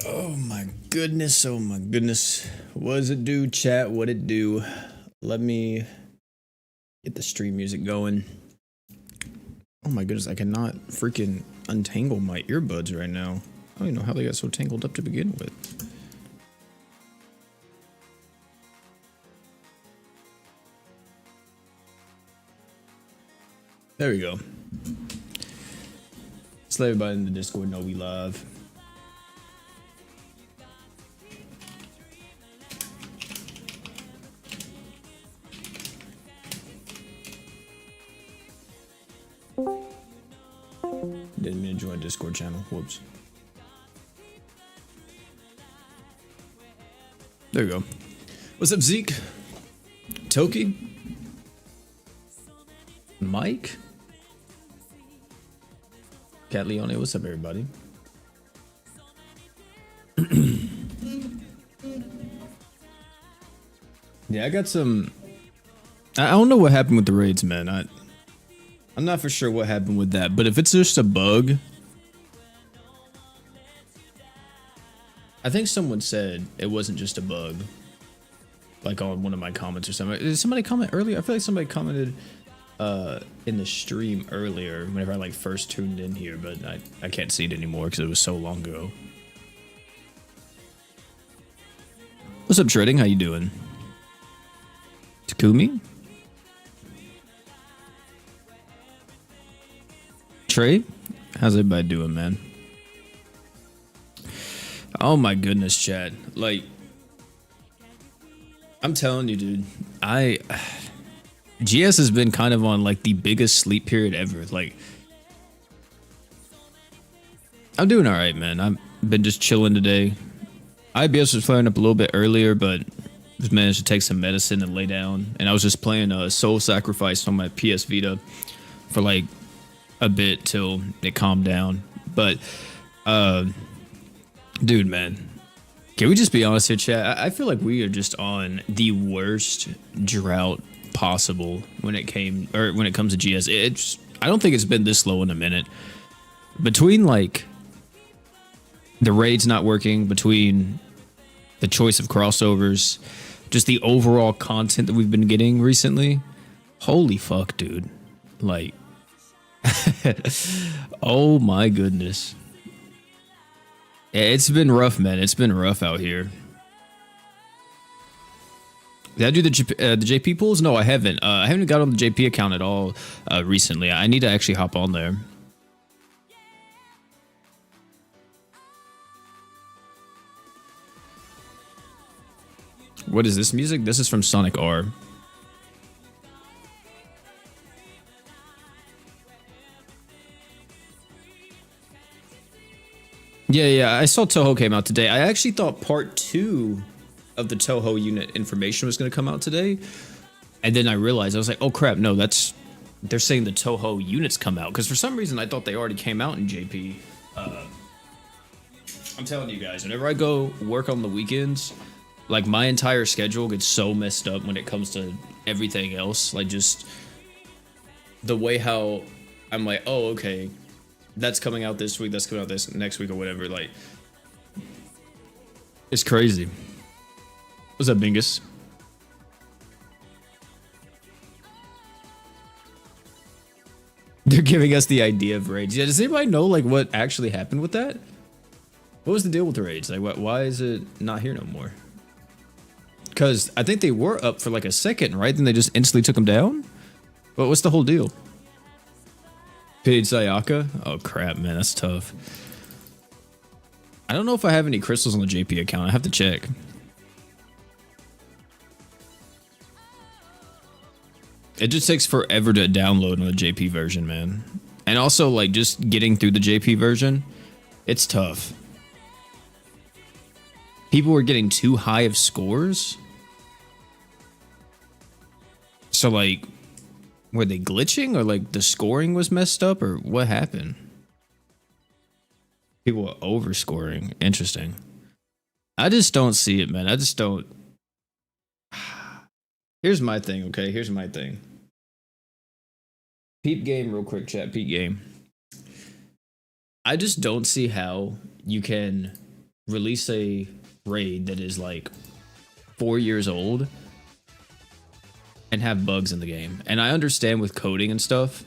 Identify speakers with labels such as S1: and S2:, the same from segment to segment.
S1: Oh my goodness, oh my goodness. What does it do, chat? What it do? Let me get the stream music going. Oh my goodness, I cannot freaking untangle my earbuds right now. I don't even know how they got so tangled up to begin with. There we go. Just let everybody in the Discord know we live. Didn't mean to join Discord channel. Whoops. There we go. What's up, Zeke? Toki? Mike? Cat Leone, what's up, everybody? Yeah, I got some... I don't know what happened with the raids, man. I'm not for sure what happened with that, but if it's just a bug... I think someone said it wasn't just a bug. Like on one of my comments or something. Did somebody comment earlier? I feel like somebody commented in the stream earlier whenever I like first tuned in here, but I can't see it anymore because it was so long ago. What's up, Shredding? How you doing? Takumi? Trey? How's everybody doing, man? Oh my goodness, chat. Like, I'm telling you, dude, GS has been kind of on like the biggest sleep period ever. Like, I'm doing all right, man. I've been just chilling today. IBS was flaring up a little bit earlier, but just managed to take some medicine and lay down. And I was just playing Soul Sacrifice on my PS Vita for like a bit till it calmed down. But, dude, man, can we just be honest here, chat? I feel like we are just on the worst drought possible when it comes to GS. I don't think it's been this low in a minute. Between like the raids not working, between the choice of crossovers, just the overall content that we've been getting recently. Holy fuck, dude. Like, oh my goodness. It's been rough, man. It's been rough out here. Did I do the JP pools? No, I haven't. I haven't got on the JP account at all recently. I need to actually hop on there. What is this music? This is from Sonic R. Yeah, I saw Toho came out today. I actually thought part 2 of the Toho unit information was going to come out today. And then I realized, I was like, oh crap, no, they're saying the Toho units come out. Because for some reason, I thought they already came out in JP. I'm telling you guys, whenever I go work on the weekends, like my entire schedule gets so messed up when it comes to everything else. Like just the way how I'm like, oh, okay, that's coming out this week, that's coming out this next week or whatever. Like, it's crazy. What's up, Bingus? They're giving us the idea of raids. Yeah, does anybody know like what actually happened with that? What was the deal with the raids? Like, why is it not here no more? Because I think they were up for like a second, right? Then they just instantly took them down? But what's the whole deal? Paid Sayaka? Oh crap, man, that's tough. I don't know if I have any crystals on the JP account. I have to check. It just takes forever to download on the JP version, man. And also, like, just getting through the JP version, it's tough. People were getting too high of scores. So, like, were they glitching or, like, the scoring was messed up or what happened? People were overscoring. Interesting. I just don't see it, man. I just don't. Here's my thing, okay? Here's my thing. Peep game real quick, chat. Peep game. I just don't see how you can release a raid that is like 4 years old and have bugs in the game. And I understand with coding and stuff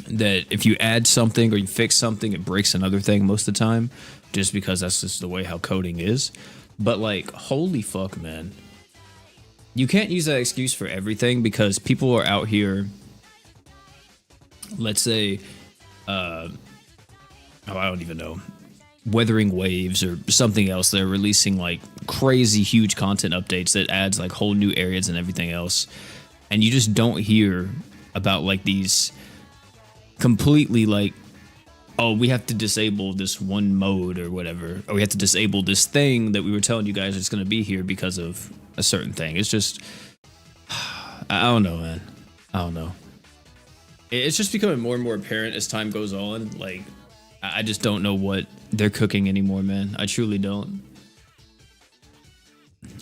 S1: that if you add something or you fix something, it breaks another thing most of the time, just because that's just the way how coding is. But like, holy fuck, man. You can't use that excuse for everything, because people are out here, let's say, I don't even know, weathering waves or something else. They're releasing like crazy huge content updates that adds like whole new areas and everything else. And you just don't hear about like these completely like, oh, we have to disable this one mode or whatever, or we have to disable this thing that we were telling you guys is going to be here because of a certain thing. It's just, I don't know, man. I don't know. It's just becoming more and more apparent as time goes on. Like, I just don't know what they're cooking anymore, man. I truly don't.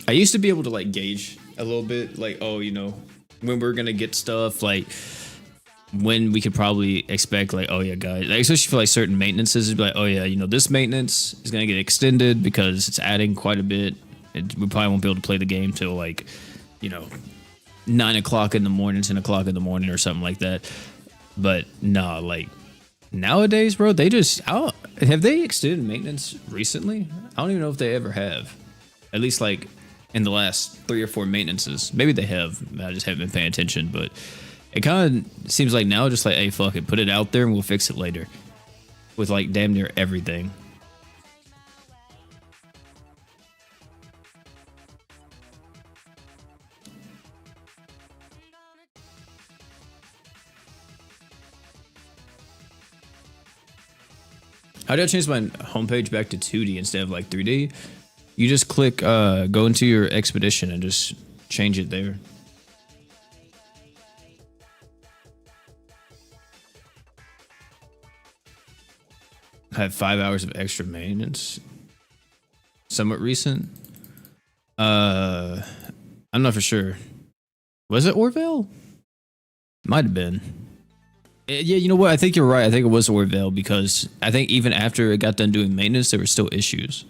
S1: I used to be able to like gauge a little bit, like, oh, you know, when we're gonna get stuff, like when we could probably expect, like, oh yeah, guys, like, especially for like certain maintenances, it'd be like, oh yeah, you know, this maintenance is gonna get extended because it's adding quite a bit. We probably won't be able to play the game till like, you know, 9 o'clock in the morning, 10 o'clock in the morning or something like that. But nah, like nowadays, bro, they just, have they extended maintenance recently? I don't even know if they ever have. At least like in the last 3 or 4 maintenances. Maybe they have. I just haven't been paying attention, but it kind of seems like now just like, hey, fuck it, put it out there and we'll fix it later. With like damn near everything. How do I change my homepage back to 2D instead of like 3D? You just click, go into your expedition and just change it there. I had 5 hours of extra maintenance. Somewhat recent. I'm not for sure. Was it Orville? Might have been. Yeah, you know what? I think you're right. I think it was Orville, because I think even after it got done doing maintenance, there were still issues.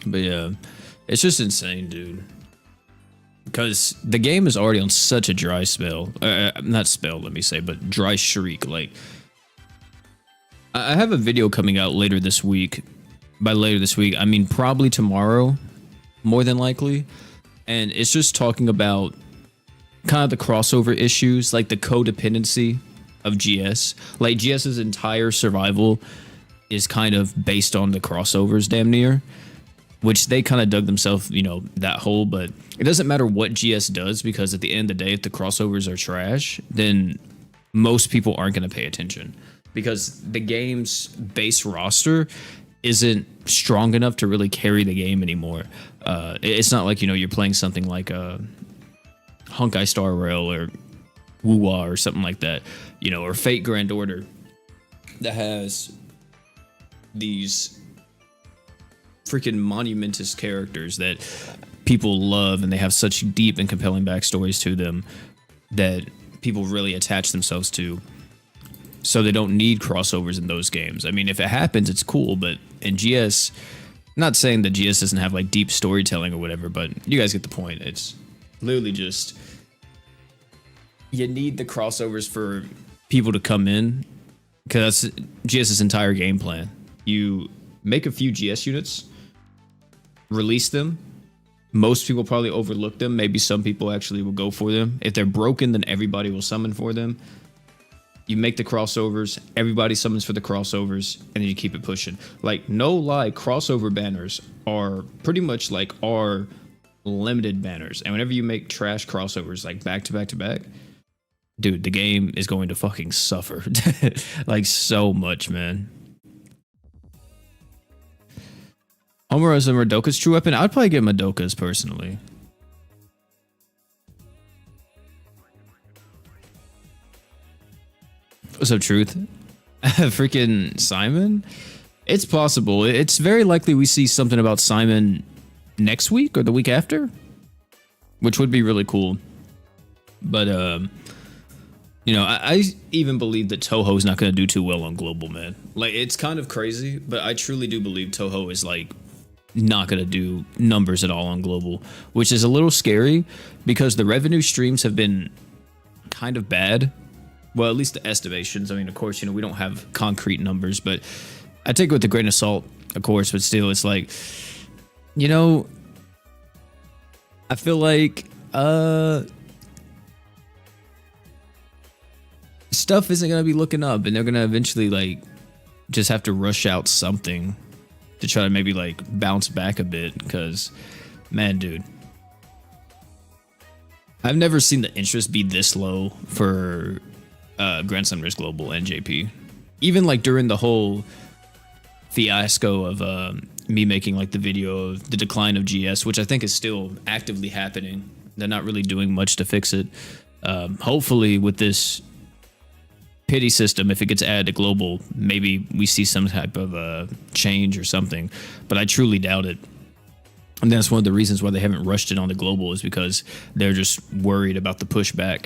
S1: But yeah, it's just insane, dude. Because the game is already on such a dry spell. Not spell, let me say, but dry streak. Like, I have a video coming out later this week. By later this week, I mean probably tomorrow, more than likely. And it's just talking about kind of the crossover issues, like the codependency of GS. Like, GS's entire survival is kind of based on the crossovers, damn near. Which they kind of dug themselves, you know, that hole. But it doesn't matter what GS does, because at the end of the day, if the crossovers are trash, then most people aren't going to pay attention, because the game's base roster isn't strong enough to really carry the game anymore. It's not like, you know, you're playing something like Honkai Star Rail or Wuwa or something like that, you know, or Fate Grand Order, that has these freaking monumentous characters that people love, and they have such deep and compelling backstories to them that people really attach themselves to. So they don't need crossovers in those games. I mean, if it happens, it's cool, but in GS, not saying that GS doesn't have like deep storytelling or whatever, but you guys get the point. It's literally just, you need the crossovers for people to come in, because that's GS's entire game plan. You make a few GS units, release them. Most people probably overlook them. Maybe some people actually will go for them. If they're broken, then everybody will summon for them. You make the crossovers, everybody summons for the crossovers, and then you keep it pushing. Like, no lie, crossover banners are pretty much like our limited banners. And whenever you make trash crossovers, like back to back to back, dude, the game is going to fucking suffer. Like, so much, man. Homer as a Madoka's true weapon? I'd probably get Madoka's personally. What's up, Truth? Freaking Simon? It's possible. It's very likely we see something about Simon next week or the week after, which would be really cool. But I even believe that Toho's not going to do too well on global, man. Like, it's kind of crazy, but I truly do believe Toho is like not going to do numbers at all on global, which is a little scary because the revenue streams have been kind of bad. Well, at least the estimations. I mean, of course, we don't have concrete numbers, but I take it with a grain of salt, of course, but still, it's like, I feel like, stuff isn't going to be looking up, and they're going to eventually, like, just have to rush out something to try to maybe, like, bounce back a bit, because, man, dude, I've never seen the interest be this low for Grandson Risk Global and JP. Even, like, during the whole fiasco of me making, like, the video of the decline of GS, which I think is still actively happening. They're not really doing much to fix it. Hopefully, with this pity system, if it gets added to global, maybe we see some type of change or something, but I truly doubt it. And that's one of the reasons why they haven't rushed it on the global, is because they're just worried about the pushback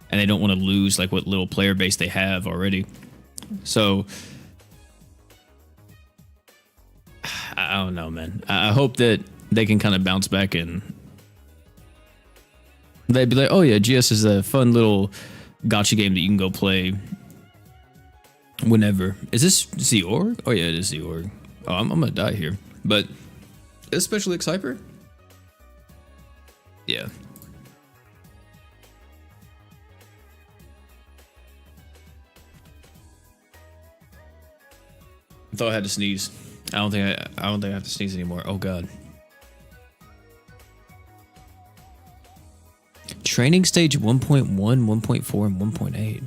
S1: and they don't want to lose like what little player base they have already. So I don't know, man. I hope that they can kind of bounce back and they'd be like, oh yeah, GS is a fun little gotcha game that you can go play whenever. Is this the org? Oh yeah, it is the org. Oh, I'm gonna die here. But is Special X Hyper? Yeah. I thought I had to sneeze. I don't think I have to sneeze anymore. Oh god. Training stage 1.1, 1.4, and 1.8.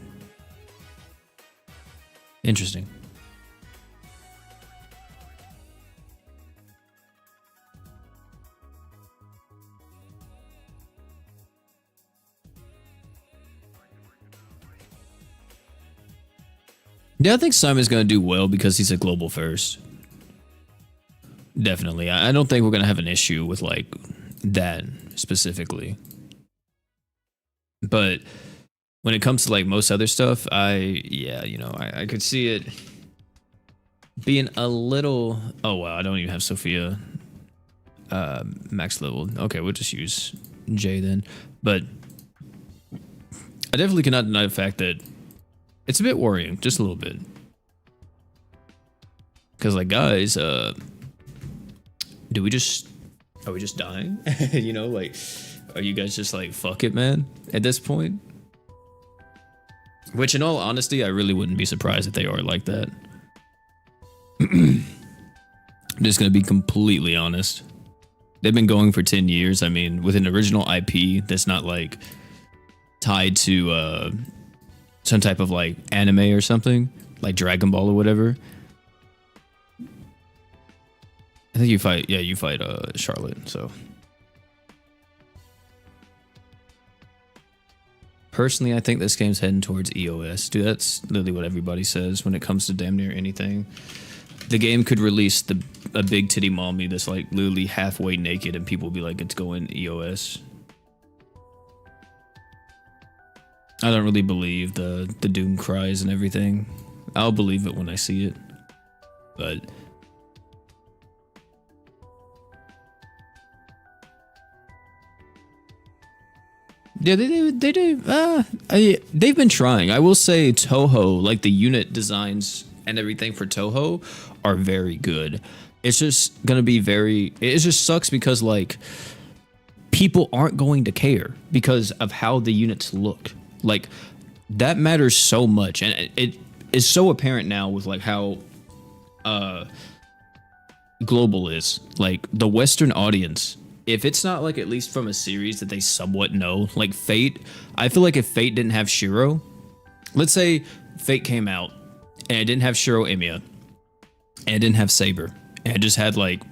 S1: Interesting. Yeah, I think Simon's going to do well because he's a global first. Definitely. I don't think we're going to have an issue with like that specifically. But when it comes to like most other stuff, I could see it being a little. Oh wow, I don't even have Sophia max level. Okay, we'll just use J then. But I definitely cannot deny the fact that it's a bit worrying, just a little bit. Because like guys, are we just dying? Like, are you guys just like, fuck it, man, at this point? Which in all honesty, I really wouldn't be surprised if they are like that. I'm just gonna be completely honest. They've been going for 10 years. I mean, with an original IP that's not like tied to some type of like anime or something, like Dragon Ball or whatever. I think you fight Charlotte, so. Personally, I think this game's heading towards EOS. Dude, that's literally what everybody says when it comes to damn near anything. The game could release a big titty mommy that's like literally halfway naked and people will be like, it's going EOS. I don't really believe the doom cries and everything. I'll believe it when I see it. But yeah, they do. They've been trying. I will say Toho, like the unit designs and everything for Toho, are very good. It's just gonna be it just sucks because like people aren't going to care because of how the units look. Like that matters so much, and it is so apparent now with like how global is. Like the Western audience, if it's not like at least from a series that they somewhat know, like Fate, I feel like if Fate didn't have Shiro, let's say Fate came out and it didn't have Shiro Emiya and it didn't have Saber and it just had like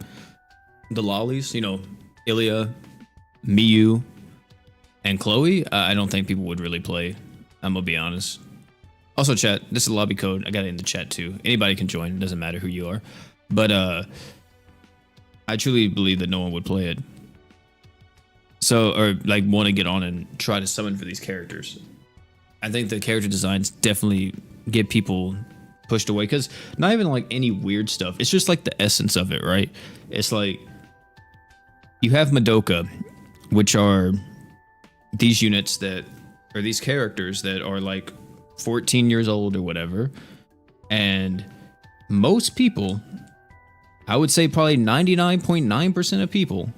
S1: the lollies, Ilya, Miyu, and Chloe, I don't think people would really play. I'm gonna be honest. Also, chat, this is a lobby code. I got it in the chat too. Anybody can join. It doesn't matter who you are. But I truly believe that no one would play it. So, or like want to get on and try to summon for these characters. I think the character designs definitely get people pushed away because not even like any weird stuff. It's just like the essence of it, right? It's like you have Madoka, which are these units that or these characters that are like 14 years old or whatever. And most people, I would say probably 99.9% of people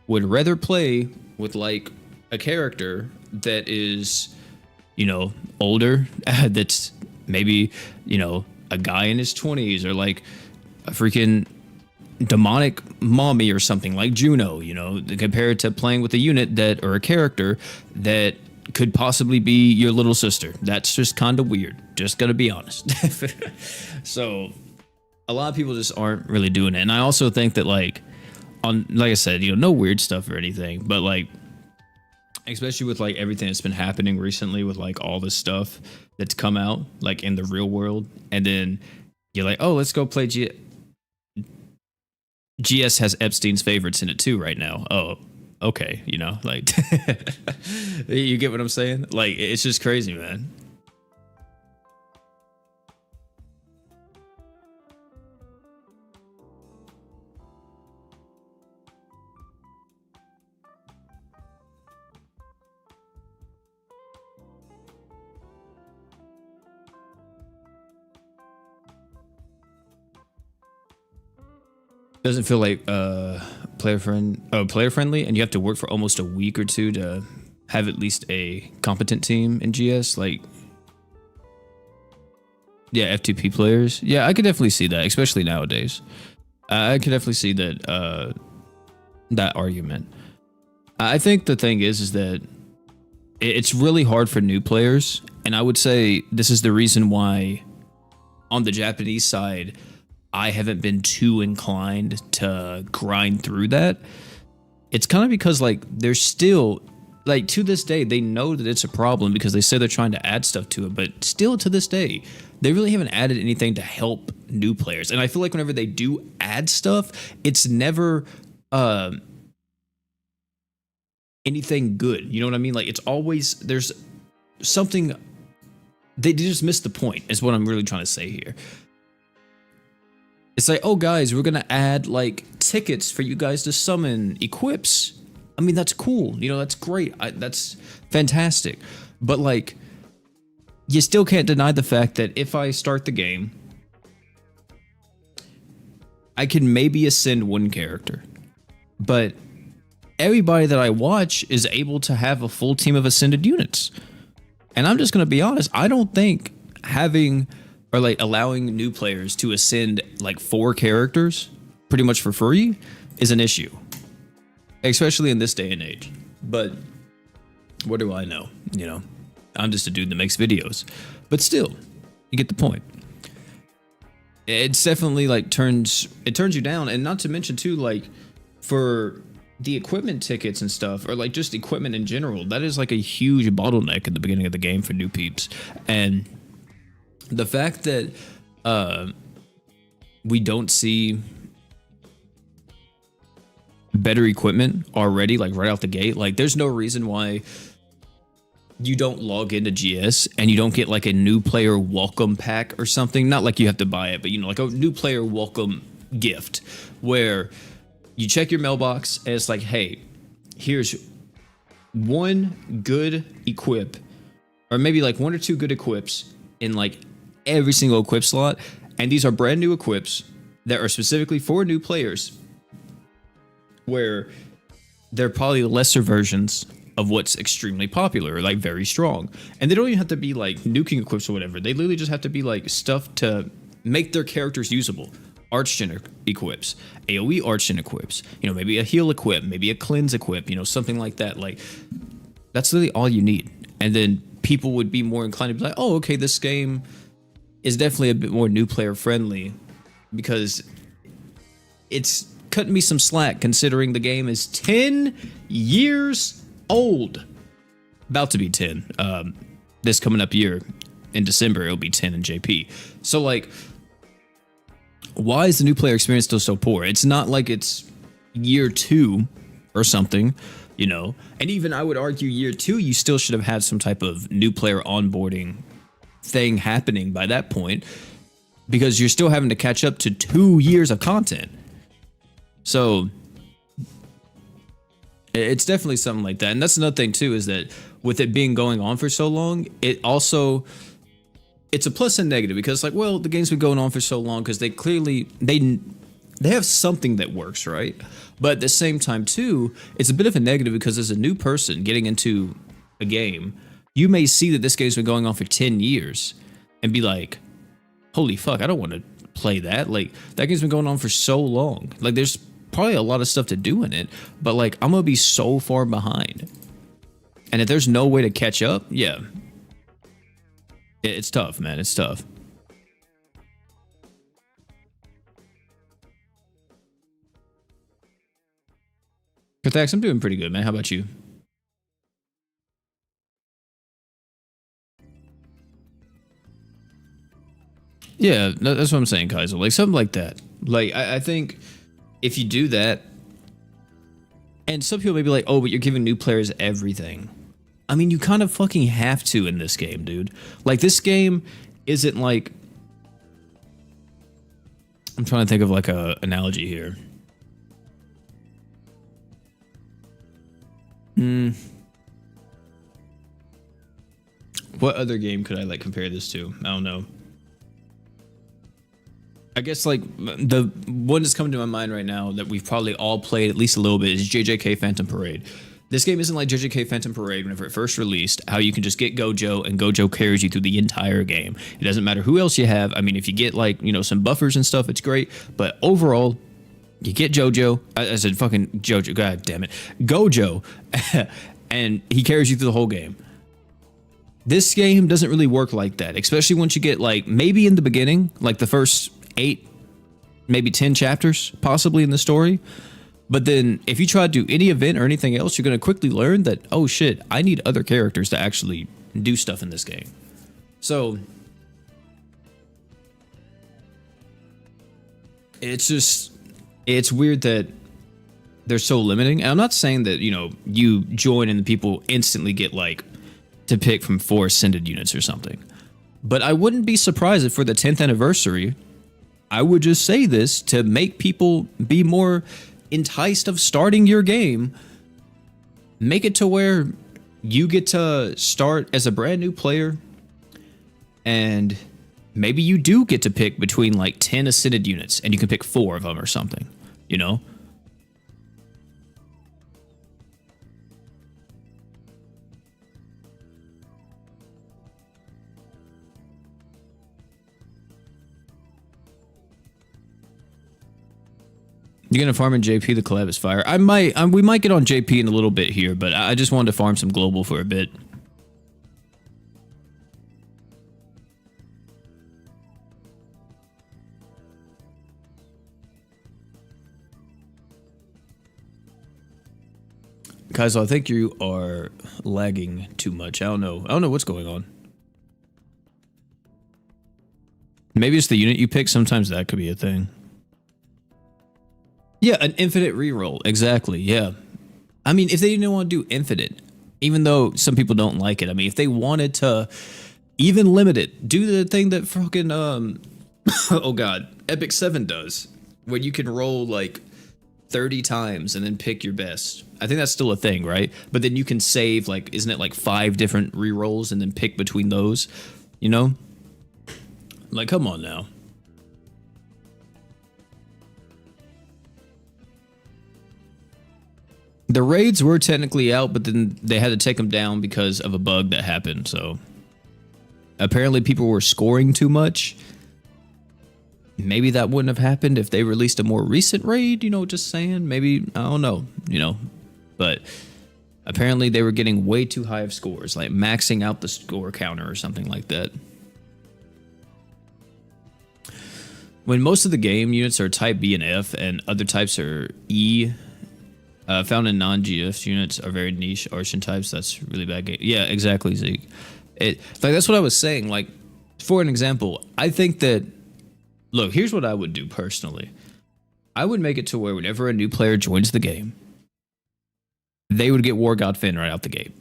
S1: would rather play with like a character that is, you know, older, that's maybe, you know, a guy in his 20s or like a freaking demonic mommy or something like Juno, you know, compared to playing with a unit that or a character that could possibly be your little sister. That's just kind of weird. Just gonna be honest. So a lot of people just aren't really doing it. And I also think that like I said, you know, no weird stuff or anything, but like especially with like everything that's been happening recently with like all this stuff that's come out like in the real world, and then you're like, oh, let's go play GS has Epstein's favorites in it too right now. Oh, okay, you know, like you get what I'm saying? Like it's just crazy, man. Doesn't feel like player friendly, and you have to work for almost a week or two to have at least a competent team in GS. Like, yeah, FTP players. Yeah, I could definitely see that, especially nowadays. I could definitely see that that argument. I think the thing is that it's really hard for new players, and I would say this is the reason why on the Japanese side I haven't been too inclined to grind through that. It's kind of because like there's still like to this day they know that it's a problem because they say they're trying to add stuff to it, but still to this day they really haven't added anything to help new players. And I feel like whenever they do add stuff, it's never anything good. You know what I mean? Like it's always there's something they just miss the point is what I'm really trying to say here. It's like, oh guys, we're gonna add like tickets for you guys to summon equips. I mean, that's cool. You know, that's great. That's fantastic. But like, you still can't deny the fact that if I start the game, I can maybe ascend one character, but everybody that I watch is able to have a full team of ascended units. And I'm just gonna be honest, I don't think having or like allowing new players to ascend like 4 characters pretty much for free is an issue, especially in this day and age. But what do I know? You know, I'm just a dude that makes videos, but still, you get the point. It's definitely like turns you down. And not to mention too, like for the equipment tickets and stuff, or like just equipment in general, that is like a huge bottleneck at the beginning of the game for new peeps. And the fact that we don't see better equipment already, like right out the gate, like there's no reason why you don't log into GS and you don't get like a new player welcome pack or something. Not like you have to buy it, but you know, like a new player welcome gift where you check your mailbox and it's like, hey, here's one good equip, or maybe like 1 or 2 good equips in like every single equip slot, and these are brand new equips that are specifically for new players, where they're probably lesser versions of what's extremely popular, like very strong, and they don't even have to be like nuking equips or whatever. They literally just have to be like stuff to make their characters usable. Archgen equips, AoE Archgen equips, you know, maybe a heal equip, maybe a cleanse equip, you know, something like that. Like that's literally all you need, and then people would be more inclined to be like, oh, okay, this game is definitely a bit more new player friendly because it's cutting me some slack considering the game is 10 years old. About to be 10. This coming up year in December, it'll be 10 in JP. So like, why is the new player experience still so poor? It's not like it's year 2 or something. you know? And even I would argue year 2, you still should have had some type of new player onboarding thing happening by that point, because you're still having to catch up to 2 years of content. So it's definitely something like that. And that's another thing too, is that with it being going on for so long, it also, it's a plus and negative, because like, well, the game's been going on for so long because they clearly, they have something that works, right? But at the same time too, it's a bit of a negative, because as a new person getting into a game, you may see that this game's been going on for 10 years and be like, holy fuck, I don't want to play that. Like, that game's been going on for so long. Like, there's probably a lot of stuff to do in it, but like, I'm gonna be so far behind. And if there's no way to catch up, yeah, it's tough, man. It's tough. Thanks, I'm doing pretty good, man. How about you? Yeah, that's what I'm saying, Kaiser. Like, something like that. Like, I think if you do that, and some people may be like, oh, but you're giving new players everything. I mean, you kind of fucking have to in this game, dude. Like, this game isn't like, I'm trying to think of like a analogy here. What other game could I like compare this to? I don't know. I guess like the one that's coming to my mind right now that we've probably all played at least a little bit is JJK Phantom Parade. This game isn't like JJK Phantom Parade whenever it first released, how you can just get Gojo and Gojo carries you through the entire game. It doesn't matter who else you have. I mean, if you get like, you know, some buffers and stuff, it's great. But overall, you get Jojo. I said fucking Jojo. God damn it. Gojo. And he carries you through the whole game. This game doesn't really work like that, especially once you get like maybe in the beginning, like the first 8, maybe 10 chapters possibly in the story. But then if you try to do any event or anything else, you're going to quickly learn that, oh shit, I need other characters to actually do stuff in this game. So it's just, it's weird that they're so limiting. And I'm not saying that, you know, you join and the people instantly get like to pick from 4 ascended units or something. But I wouldn't be surprised if for the 10th anniversary, I would just say this to make people be more enticed of starting your game. Make it to where you get to start as a brand new player, and maybe you do get to pick between like 10 ascended units and you can pick 4 of them or something, you know? You're gonna farm in JP. The collab is fire. I might. We might get on JP in a little bit here, but I just wanted to farm some global for a bit. Kaizo, I think you are lagging too much. I don't know. I don't know what's going on. Maybe it's the unit you pick. Sometimes that could be a thing. Yeah, an infinite reroll. Exactly, yeah. I mean, if they didn't want to do infinite, even though some people don't like it, I mean, if they wanted to even limit it, do the thing that fucking, oh god, Epic 7 does, where you can roll like 30 times and then pick your best. I think that's still a thing, right? But then you can save, like, isn't it like 5 different rerolls and then pick between those, you know? Like, come on now. The raids were technically out, but then they had to take them down because of a bug that happened. So apparently people were scoring too much. Maybe that wouldn't have happened if they released a more recent raid, you know, just saying. Maybe, I don't know, you know. But apparently they were getting way too high of scores, like maxing out the score counter or something like that. When most of the game units are type B and F and other types are E, found in non-GF units are very niche Artian types. That's really bad game. Yeah, exactly, Zeke. Like, that's what I was saying. Like, for an example, I think that, look, here's what I would do personally. I would make it to where whenever a new player joins the game, they would get War God Finn right out the gate.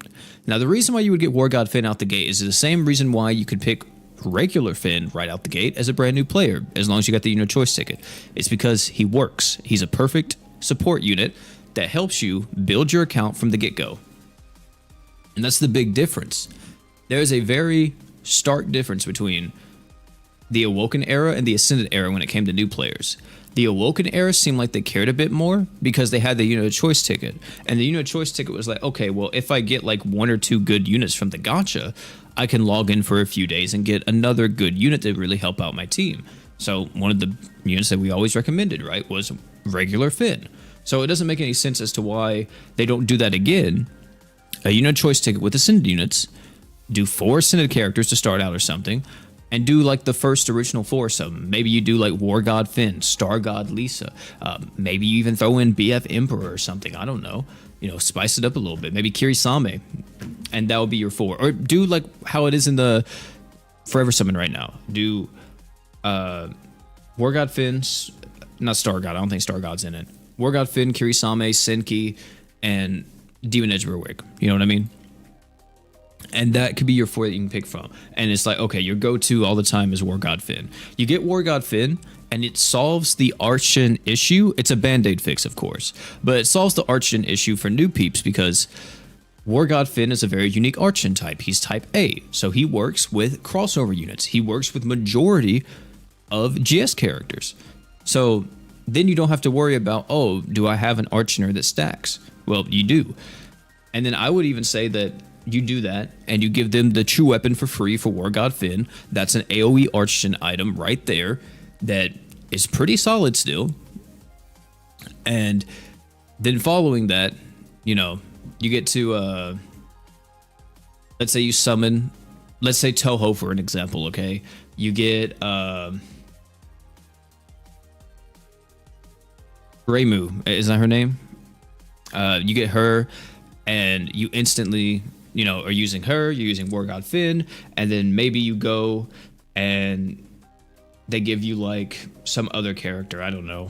S1: Now, the reason why you would get War God Finn out the gate is the same reason why you could pick regular Finn right out the gate as a brand new player, as long as you got the choice ticket. It's because he works. He's a perfect support unit that helps you build your account from the get-go. And that's the big difference. There's a very stark difference between the Awoken era and the Ascended era when it came to new players. The Awoken era seemed like they cared a bit more because they had the choice ticket. And the choice ticket was like, okay, well, if I get like 1 or 2 good units from the gacha, I can log in for a few days and get another good unit that really help out my team. So one of the units that we always recommended, right, was regular Finn. So it doesn't make any sense as to why they don't do that again. A choice ticket with Ascended units, do 4 Ascended characters to start out or something, and do like the first original 4 or something. Maybe you do like War God Finn, Star God Lisa. Maybe you even throw in BF Emperor or something. I don't know. Spice it up a little bit. Maybe Kirisame, and that would be your 4. Or do like how it is in the Forever Summon right now. Do War God Finn, not Star God. I don't think Star God's in it. War God Finn, Kirisame, Senki, and Demon Edge Berwick. You know what I mean? And that could be your 4 that you can pick from. And it's like, okay, your go-to all the time is War God Finn. You get War God Finn, and it solves the Archon issue. It's a band-aid fix, of course. But it solves the Archon issue for new peeps because War God Finn is a very unique Archon type. He's type A, so he works with crossover units. He works with majority of GS characters. So then you don't have to worry about, oh, do I have an Archoner that stacks? Well, you do. And then I would even say that you do that and you give them the true weapon for free for War God Finn. That's an AoE Archon item right there that is pretty solid still. And then following that, you get to, let's say you summon, let's say Toho for an example, okay? You get Reimu, is that her name? You get her and you instantly, are using her, you're using War God Finn, and then maybe you go and they give you like some other character, I don't know.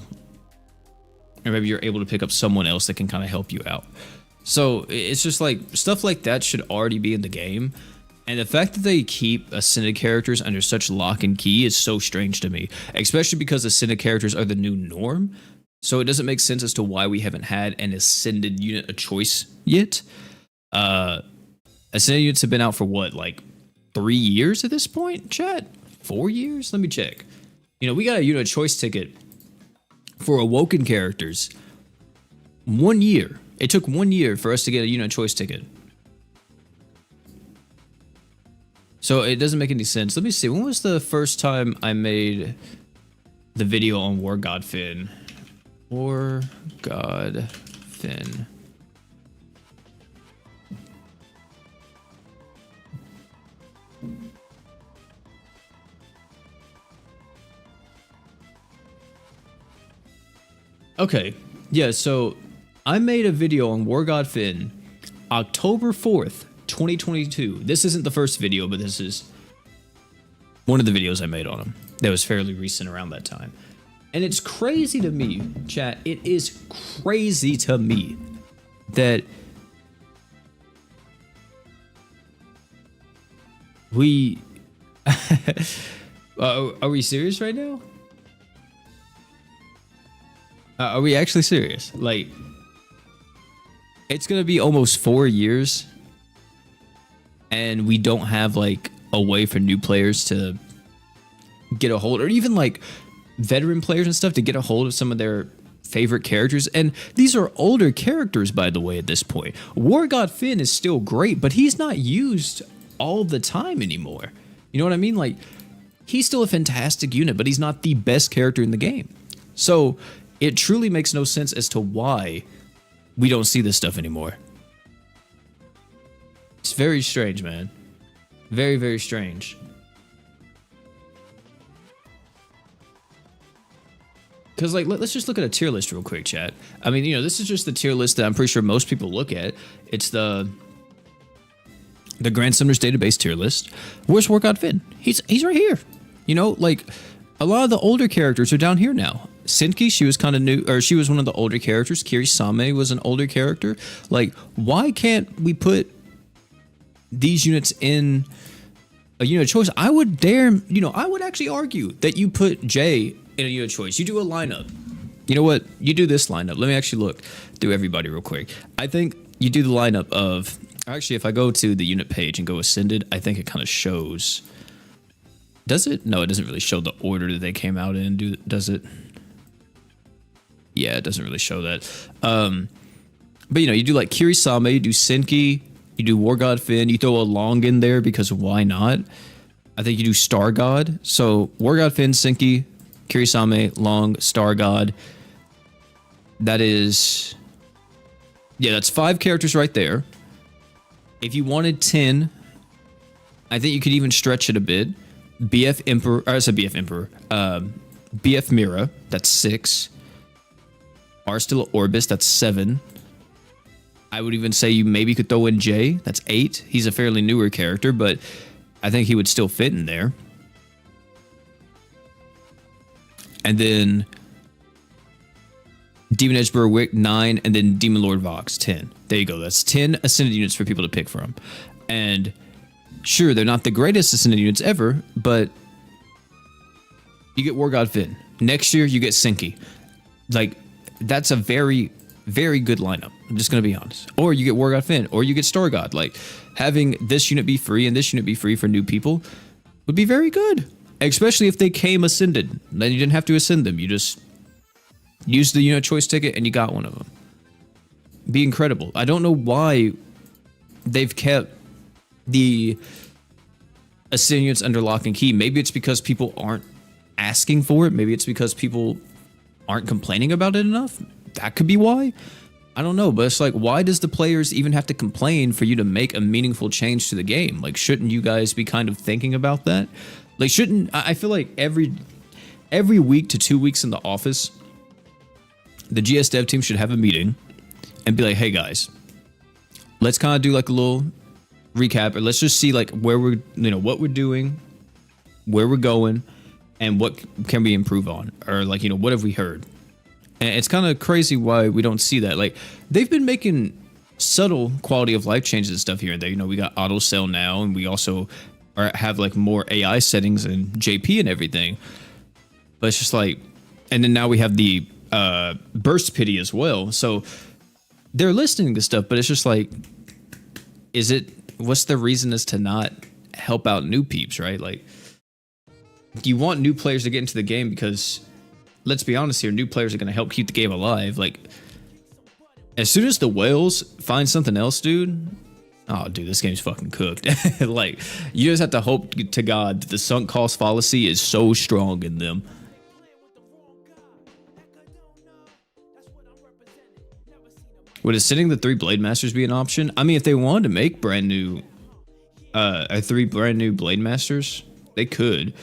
S1: Or maybe you're able to pick up someone else that can kind of help you out. So it's just like stuff like that should already be in the game. And the fact that they keep Ascended characters under such lock and key is so strange to me, especially because Ascended characters are the new norm. So it doesn't make sense as to why we haven't had an Ascended unit a choice yet. Ascended units have been out for what, like 3 years at this point, chat? 4 years? Let me check. We got a choice ticket for Awoken characters. 1 year. It took 1 year for us to get a choice ticket. So it doesn't make any sense. Let me see. When was the first time I made the video on War God Finn? War God Finn. Okay, yeah, so I made a video on War God Finn October 4th, 2022. This isn't the first video, but this is one of the videos I made on him that was fairly recent around that time. And it's crazy to me, chat, it is crazy to me that we... are we serious right now? Are we actually serious? Like, it's gonna be almost 4 years and we don't have like a way for new players to get a hold, or even like veteran players and stuff to get a hold of some of their favorite characters. And these are older characters, by the way, at this point. War God Finn is still great, but he's not used all the time anymore. You know what I mean? Like, he's still a fantastic unit, but he's not the best character in the game. So it truly makes no sense as to why we don't see this stuff anymore. It's very strange, man. Very, very strange. Because, like, let's just look at a tier list real quick, chat. I mean, this is just the tier list that I'm pretty sure most people look at. It's the Grand Summoners Database tier list. Where's War God Finn? He's right here. Like, a lot of the older characters are down here now. Senki, she was kind of new, or she was one of the older characters. Kirisame was an older character. Like, why can't we put these units in a unit of choice? I would I would actually argue that you put Jay in a unit of choice. You do a lineup. You know what? You do this lineup. Let me actually look through everybody real quick. I think you do the lineup of, actually, if I go to the unit page and go Ascended, I think it kind of shows. Does it? No, it doesn't really show the order that they came out in. Does it? Yeah, it doesn't really show that. But you do like Kirisame, you do Senki, you do War God Finn, you throw a Long in there because why not? I think you do Star God. So War God Finn, Senki, Kirisame, Long, Star God. That is, yeah, that's 5 characters right there. If you wanted 10, I think you could even stretch it a bit. BF Emperor, or I said BF Emperor, BF Mira, that's 6. Arstilla Orbis, that's 7. I would even say you maybe could throw in Jay, that's 8. He's a fairly newer character, but I think he would still fit in there. And then Demon Edge Berwick, 9, and then Demon Lord Vox, 10. There you go. That's 10 Ascended units for people to pick from. And sure, they're not the greatest Ascended units ever, but you get War God Finn. Next year, you get Senki. Like, that's a very, very good lineup. I'm just going to be honest. Or you get War God Finn, or you get Star God. Like, having this unit be free and this unit be free for new people would be very good. Especially if they came Ascended. Then you didn't have to ascend them. You just use the unit choice ticket and you got one of them. Be incredible. I don't know why they've kept the Ascend units under lock and key. Maybe it's because people aren't asking for it. Maybe it's because people aren't complaining about it enough. That could be why. I don't know, but it's like, why does the players even have to complain for you to make a meaningful change to the game? Like, shouldn't you guys be kind of thinking about that? Like, I feel like every week to 2 weeks in the office, the GS dev team should have a meeting and be like, hey guys, let's kind of do like a little recap, or let's just see like where we're, what we're doing, where we're going, and what can we improve on, or like, what have we heard? And it's kind of crazy why we don't see that. Like, they've been making subtle quality of life changes and stuff here and there. We got auto sell now, and we also have like more AI settings and JP and everything. But it's just like, and then now we have the burst pity as well. So they're listening to stuff, but it's just like, what's the reason as to not help out new peeps, right? Like, you want new players to get into the game because, let's be honest here, new players are going to help keep the game alive. Like, as soon as the whales find something else, dude, oh, dude, this game's fucking cooked. Like, you just have to hope to God that the sunk cost fallacy is so strong in them. Would ascending the 3 Blade Masters be an option? I mean, if they wanted to make 3 brand new Blade Masters, they could.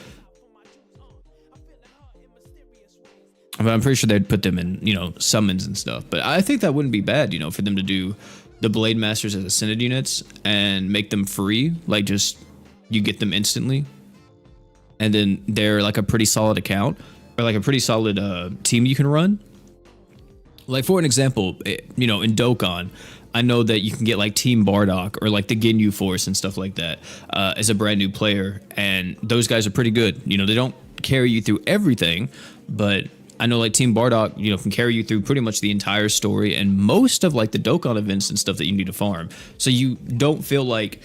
S1: But I'm pretty sure they'd put them in, summons and stuff. But I think that wouldn't be bad, for them to do the Blade Masters as Ascended units and make them free. Like, just, you get them instantly. And then they're like a pretty solid account, or like a pretty solid team you can run. Like, for an example, in Dokkan, I know that you can get like Team Bardock or like the Ginyu Force and stuff like that as a brand new player. And those guys are pretty good. They don't carry you through everything, but I know like Team Bardock, can carry you through pretty much the entire story and most of like the Dokkan events and stuff that you need to farm. So you don't feel like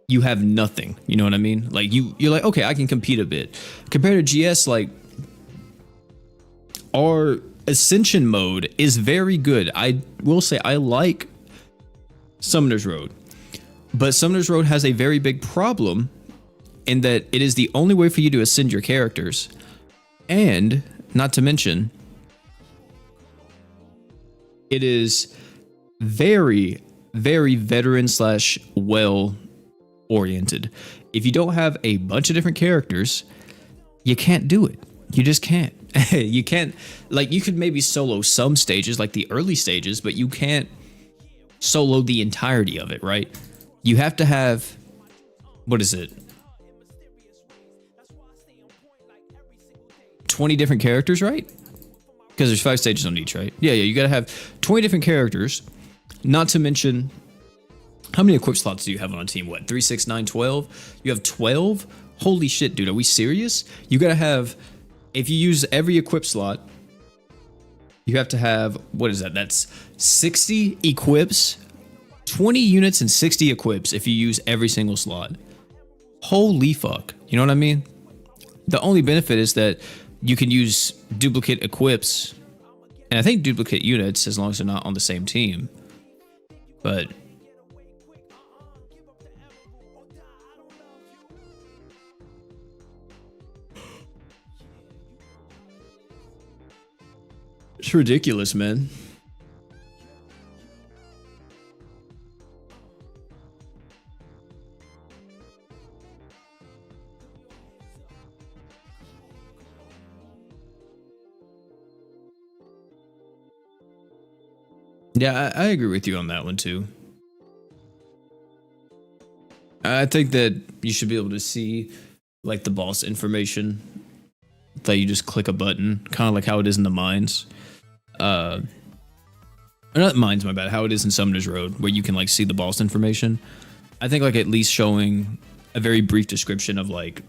S1: you have nothing. You know what I mean? Like, you're like, okay, I can compete a bit. Compared to GS, like, our Ascension mode is very good. I will say I like Summoner's Road, but Summoner's Road has a very big problem in that it is the only way for you to ascend your characters, and not to mention, it is very, very veteran / well oriented. If you don't have a bunch of different characters, you can't do it. You just can't. You can't, like, you could maybe solo some stages, like the early stages, but you can't solo the entirety of it, right? You have to have, what is it? 20 different characters, right? Because there's 5 stages on each, right? Yeah, yeah. You got to have 20 different characters. Not to mention, how many equip slots do you have on a team? What, 3, 6, 9, 12? You have 12? Holy shit, dude. Are we serious? You got to have, if you use every equip slot, you have to have, what is that? That's 60 equips, 20 units and 60 equips if you use every single slot. Holy fuck. You know what I mean? The only benefit is that you can use duplicate equips, and I think duplicate units as long as they're not on the same team. But it's ridiculous, man. Yeah, I agree with you on that one too. I think that you should be able to see like the boss information that you just click a button, kind of like how it is in the mines. Or not mines, my bad. How it is in Summoner's Road, where you can like see the boss information. I think like at least showing a very brief description of like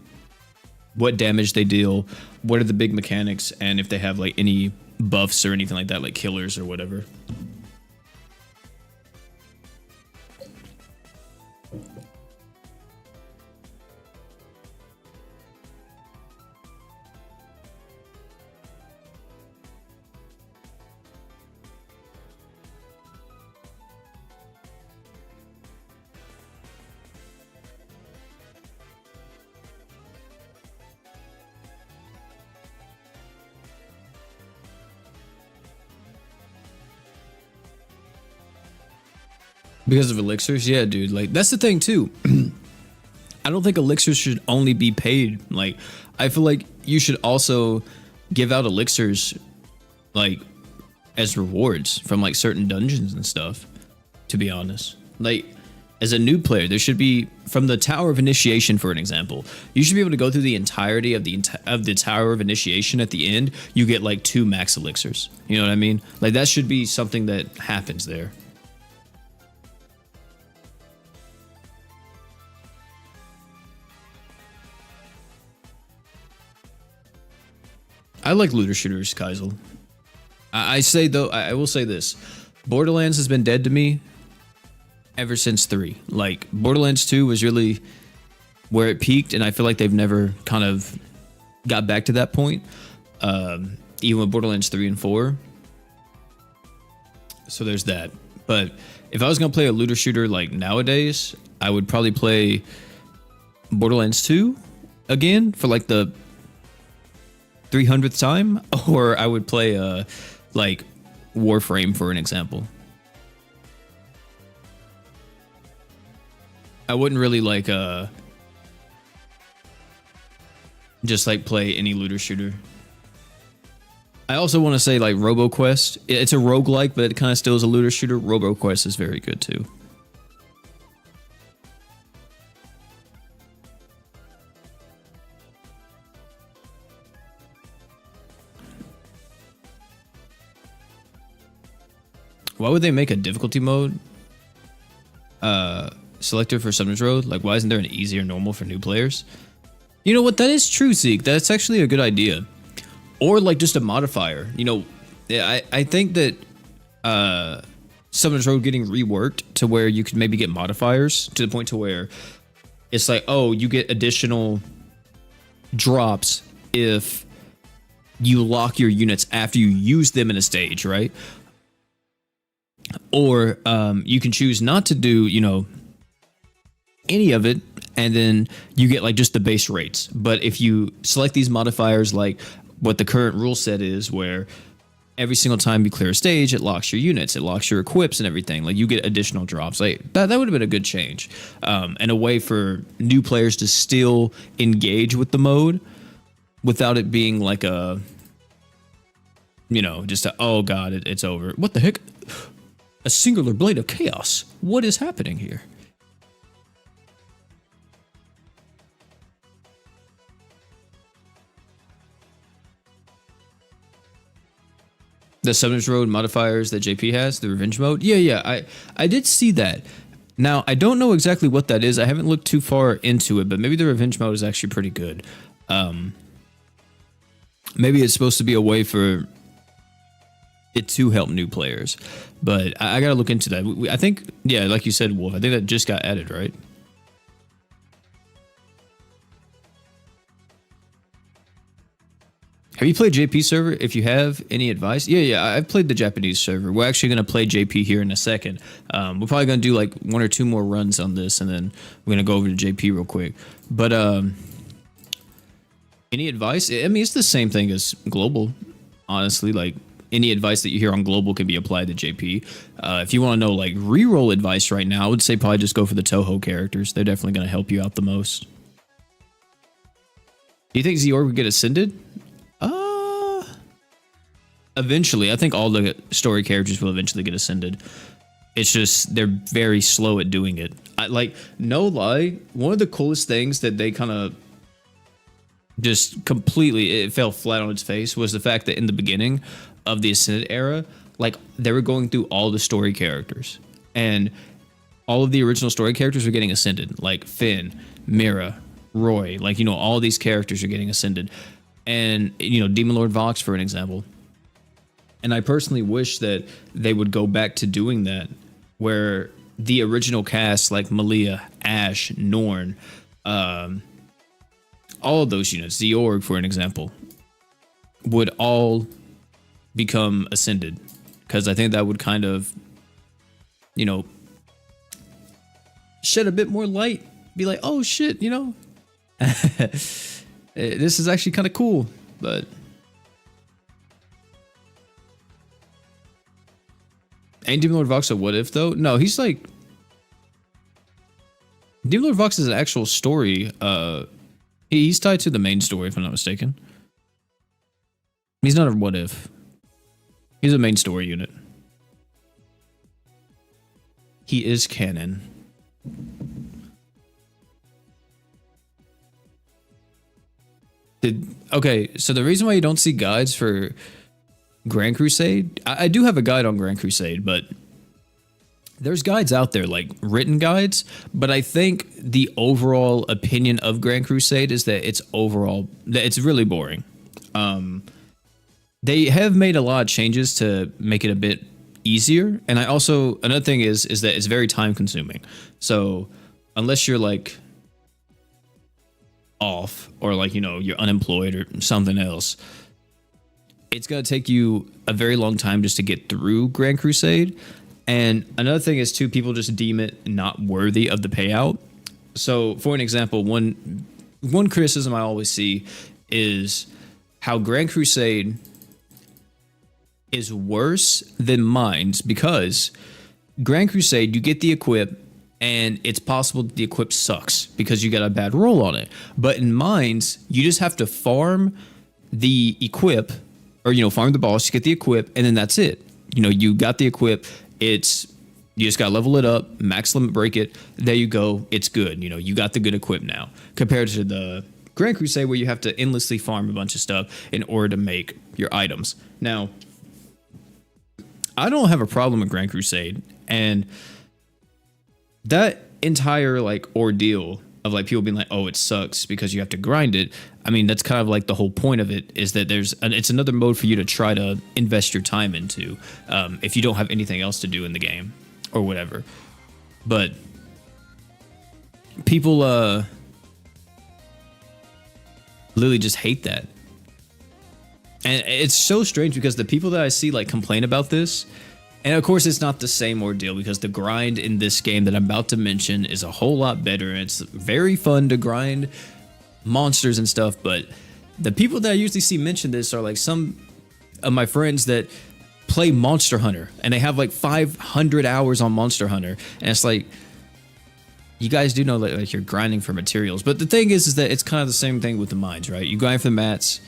S1: what damage they deal, what are the big mechanics, and if they have like any buffs or anything like that, like killers or whatever. Because of elixirs, yeah, dude. Like that's the thing too. I don't think elixirs should only be paid. Like I feel like you should also give out elixirs like as rewards from like certain dungeons and stuff. To be honest, like as a new player, there should be from the Tower of Initiation, for an example. You should be able to go through the entirety of the Tower of Initiation. At the end, you get like 2 max elixirs. You know what I mean? Like that should be something that happens there. I like looter shooters, Kaisel. I say though, I will say this: Borderlands has been dead to me ever since 3. Like Borderlands 2 was really where it peaked, and I feel like they've never kind of got back to that point. Even with Borderlands 3 and 4. So there's that. But if I was gonna play a looter shooter like nowadays, I would probably play Borderlands 2 again for like the 300th time, or I would play like Warframe for an example. I wouldn't really like just like play any looter shooter. I also want to say like RoboQuest. It's a roguelike, but it kind of still is a looter shooter. RoboQuest is very good too. Why would they make a difficulty mode selector for Summoner's Road? Like, why isn't there an easy or normal for new players? You know what? That is true, Zeke. That's actually a good idea. Or like just a modifier. You know, I think that Summoner's Road getting reworked to where you could maybe get modifiers to the point to where it's like, oh, you get additional drops if you lock your units after you use them in a stage, right? Or you can choose not to do, you know, any of it, and then you get like just the base rates. But if you select these modifiers, like what the current rule set is, where every single time you clear a stage, it locks your units, it locks your equips and everything. Like you get additional drops. Like that would have been a good change, and a way for new players to still engage with the mode without it being like a, you know, just a, oh god, it's over. What the heck? A singular blade of chaos. What is happening here? The Summoners Road modifiers that JP has, the revenge mode. Yeah, yeah, I did see that. Now, I don't know exactly what that is. I haven't looked too far into it, but maybe the revenge mode is actually pretty good. Maybe it's supposed to be a way for it to help new players, but I gotta look into that. I think, yeah, like you said, Wolf, I think that just got added, right? Have you played JP server? If you have, any advice? Yeah, I've played the Japanese server. We're actually going to play JP here in a second. We're probably going to do like 1 or 2 more runs on this, and then we're going to go over to JP real quick. But any advice? I mean, it's the same thing as global, honestly. Like, any advice that you hear on global can be applied to JP. If you want to know like reroll advice right now, I would say probably just go for the Toho characters. They're definitely going to help you out the most. Do you think Zior would get ascended? Eventually, I think all the story characters will eventually get ascended. It's just they're very slow at doing it. Like, no lie, one of the coolest things that they kind of just completely, it fell flat on its face, was the fact that in the beginning of the Ascended era, like, they were going through all the story characters, and all of the original story characters were getting ascended, like Finn, Mira, Roy, like, you know, all these characters are getting ascended. And, you know, Demon Lord Vox, for an example. And I personally wish that they would go back to doing that, where the original cast, like Malia, Ash, Norn, all of those units, Zeorg, for an example, would all become ascended. Because I think that would kind of, you know, shed a bit more light. Be like, oh shit, you know, this is actually kind of cool, but... Ain't Demon Lord Vox a what if though? No, he's like... Demon Lord Vox is an actual story. He's tied to the main story, if I'm not mistaken. He's not a what if. He's a main story unit. He is canon. Okay, so the reason why you don't see guides for Grand Crusade, I do have a guide on Grand Crusade, but there's guides out there, like written guides, but I think the overall opinion of Grand Crusade is that it's really boring. They have made a lot of changes to make it a bit easier, and another thing is that it's very time consuming. So unless you're like off, or like, you know, you're unemployed or something else, it's going to take you a very long time just to get through Grand Crusade. And another thing is, too, people just deem it not worthy of the payout. So, for an example, one criticism I always see is how Grand Crusade is worse than Mines, because Grand Crusade, you get the equip, and it's possible the equip sucks because you got a bad roll on it. But in Mines, you just have to farm the equip, or, you know, farm the boss, you get the equip, and then that's it. You know, you got the equip, you just got to level it up, max limit break it, there you go, it's good. You know, you got the good equip now. Compared to the Grand Crusade, where you have to endlessly farm a bunch of stuff in order to make your items. Now, I don't have a problem with Grand Crusade, and that entire, like, ordeal of, like, people being like, oh, it sucks because you have to grind it. I mean, that's kind of like the whole point of it, is that it's another mode for you to try to invest your time into, if you don't have anything else to do in the game or whatever. But people literally just hate that. And it's so strange because the people that I see, like, complain about this, and of course, it's not the same ordeal because the grind in this game that I'm about to mention is a whole lot better. And it's very fun to grind monsters and stuff. But the people that I usually see mention this are like some of my friends that play Monster Hunter, and they have like 500 hours on Monster Hunter. And it's like, you guys do know that, like, you're grinding for materials. But the thing is that it's kind of the same thing with the mines, right? You grind for the mats,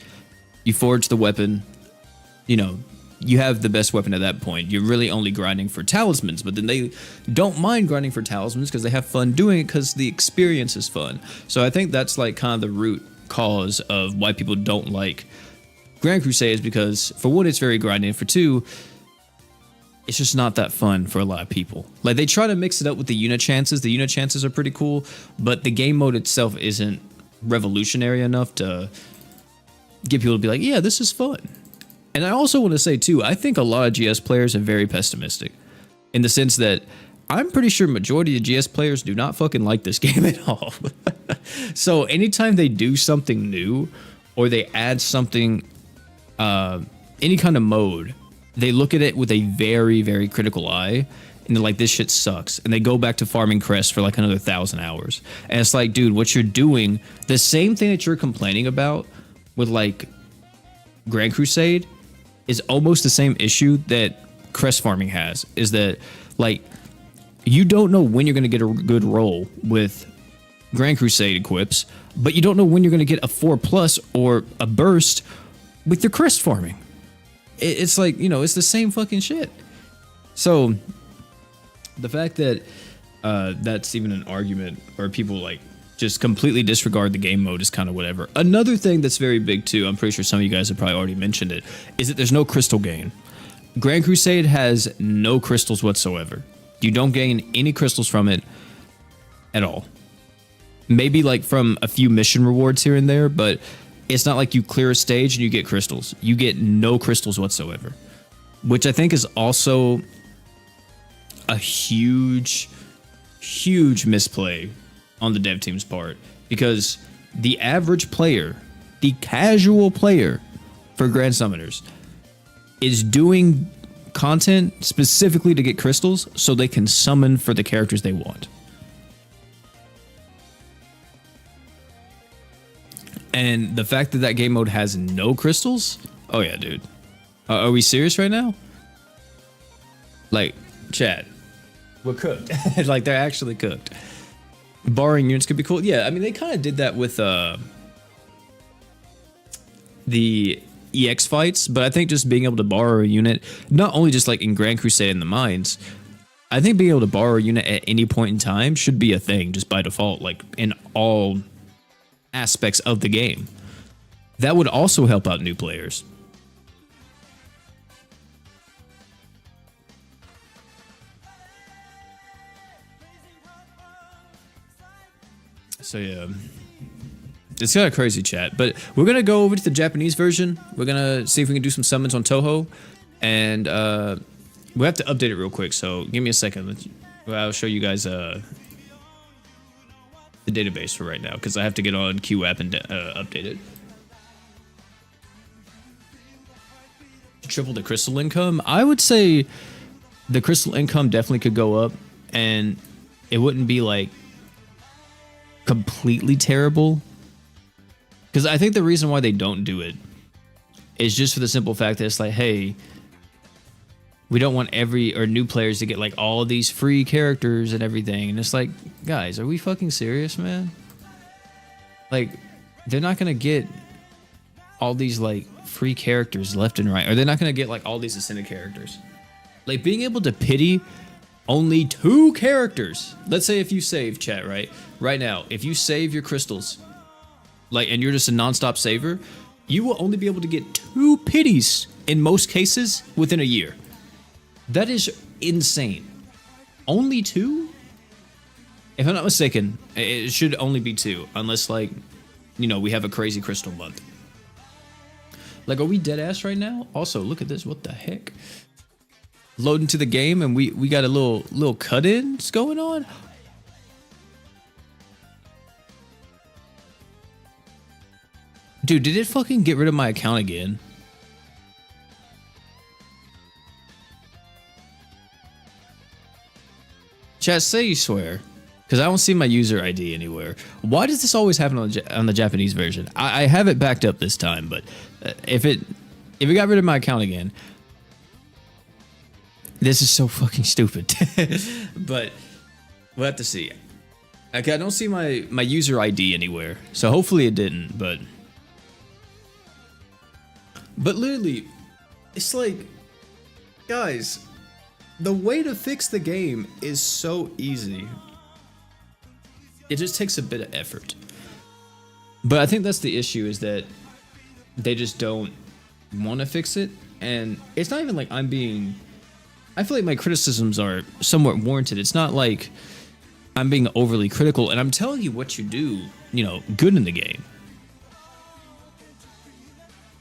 S1: you forge the weapon, you know, you have the best weapon at that point. You're really only grinding for talismans, but then they don't mind grinding for talismans because they have fun doing it because the experience is fun. So I think that's like kind of the root cause of why people don't like Grand Crusade is because, for one, it's very grinding. For two, it's just not that fun for a lot of people. Like, they try to mix it up with the unit chances. The unit chances are pretty cool, but the game mode itself isn't revolutionary enough to get people to be like, yeah, this is fun. And I also want to say, too, I think a lot of GS players are very pessimistic in the sense that I'm pretty sure majority of GS players do not fucking like this game at all. So anytime they do something new or they add something, any kind of mode, they look at it with a very, very critical eye. And they're like, this shit sucks. And they go back to farming crests for like another 1,000 hours. And it's like, dude, what you're doing, the same thing that you're complaining about with like Grand Crusade is almost the same issue that crest farming has. Is that like, you don't know when you're going to get a good roll with Grand Crusade equips, but you don't know when you're going to get a 4+ or a burst with your crest farming. It's like, you know, it's the same fucking shit. So the fact that that's even an argument, or people like just completely disregard the game mode, is kind of whatever. Another thing that's very big too, I'm pretty sure some of you guys have probably already mentioned it, is that there's no crystal gain. Grand Crusade has no crystals whatsoever. You don't gain any crystals from it at all. Maybe like from a few mission rewards here and there, but it's not like you clear a stage and you get crystals. You get no crystals whatsoever, which I think is also a huge, huge misplay on the dev team's part, because the average player, the casual player for Grand Summoners, is doing content specifically to get crystals so they can summon for the characters they want. And the fact that that game mode has no crystals, oh yeah, dude. Are we serious right now? Like, chat, we're cooked. Like, they're actually cooked. Borrowing units could be cool. Yeah, I mean, they kind of did that with the EX fights, but I think just being able to borrow a unit, not only just like in Grand Crusade in the mines, I think being able to borrow a unit at any point in time should be a thing just by default, like in all aspects of the game. That would also help out new players. So yeah, it's kind of crazy, chat. But we're gonna go over to the Japanese version. We're gonna see if we can do some summons on Toho, and we have to update it real quick. So give me a second. I'll show you guys the database for right now, because I have to get on Q app and update it. Triple the crystal income. I would say the crystal income definitely could go up, and it wouldn't be like completely terrible, because I think the reason why they don't do it is just for the simple fact that it's like, hey, we don't want new players to get like all these free characters and everything. And it's like, guys, are we fucking serious, man? Like, they're not gonna get all these like free characters left and right, or they're not gonna get like all these ascended characters. Like, being able to pity only 2 characters. Let's say if you save, chat, right now, if you save your crystals, like, and you're just a non-stop saver, you will only be able to get 2 pities in most cases within a year. That is insane. Only 2? If I'm not mistaken, it should only be 2, unless, like, you know, we have a crazy crystal month. Like, are we dead ass right now? Also, look at this. What the heck? Loading to the game, and we got a little cut-ins going on. Dude, did it fucking get rid of my account again? Chat, say you swear, because I don't see my user ID anywhere. Why does this always happen on the Japanese version? I have it backed up this time, but if it got rid of my account again, this is so fucking stupid. But we'll have to see. Okay, I don't see my user ID anywhere, so hopefully it didn't. But literally, it's like, guys, the way to fix the game is so easy. It just takes a bit of effort. But I think that's the issue, is that they just don't want to fix it, and it's not even like I'm being. I feel like my criticisms are somewhat warranted. It's not like I'm being overly critical, and I'm telling you what you do, good in the game.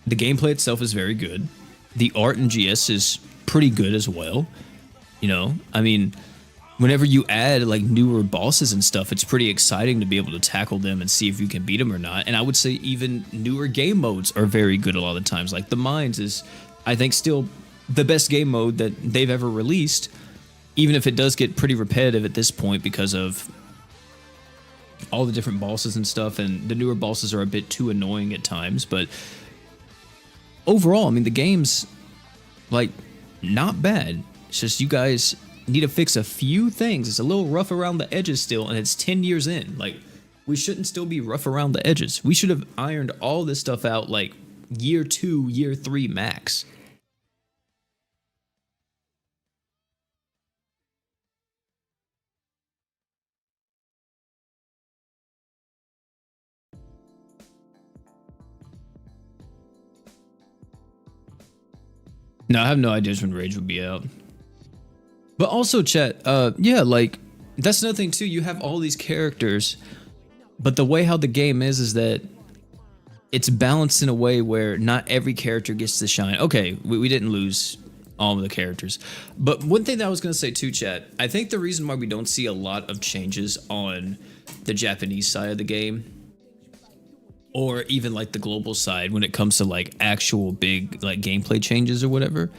S1: The gameplay itself is very good. The art in GS is pretty good as well. I mean, whenever you add like newer bosses and stuff, it's pretty exciting to be able to tackle them and see if you can beat them or not. And I would say even newer game modes are very good a lot of the times. Like the Mines is, I think, still the best game mode that they've ever released, even if it does get pretty repetitive at this point because of all the different bosses and stuff, and the newer bosses are a bit too annoying at times. But overall, I mean, the game's like not bad. It's just you guys need to fix a few things. It's a little rough around the edges still, and it's 10 years in. Like, we shouldn't still be rough around the edges. We should have ironed all this stuff out like year 2, year 3 max. No, I have no idea when Rage will be out. But also, chat, yeah, like, that's another thing too. You have all these characters, but the way how the game is that it's balanced in a way where not every character gets to shine. Okay, we didn't lose all of the characters. But one thing that I was going to say too, chat, I think the reason why we don't see a lot of changes on the Japanese side of the game, or even like the global side when it comes to like actual big like gameplay changes or whatever,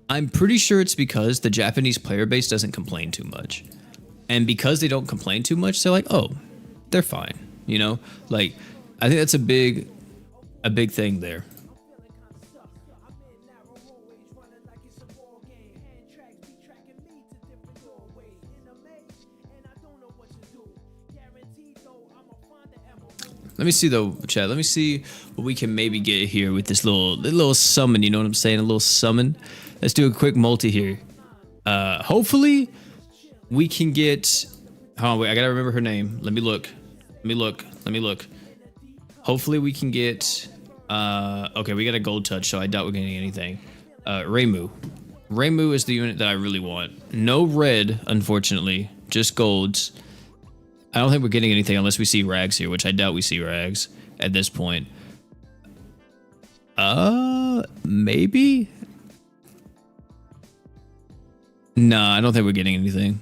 S1: I'm pretty sure it's because the Japanese player base doesn't complain too much. And because they don't complain too much, they're like, oh, they're fine. Like, I think that's a big thing there. Let me see though, chat. Let me see what we can maybe get here with this little summon. You know what I'm saying? A little summon. Let's do a quick multi here. Hopefully we can get. Hold on, wait. I gotta remember her name. Let me look. Hopefully we can get. Okay, we got a gold touch, so I doubt we're getting anything. Reimu. Reimu is the unit that I really want. No red, unfortunately. Just golds. I don't think we're getting anything unless we see Rags here, which I doubt we see Rags at this point. Maybe? Nah, I don't think we're getting anything.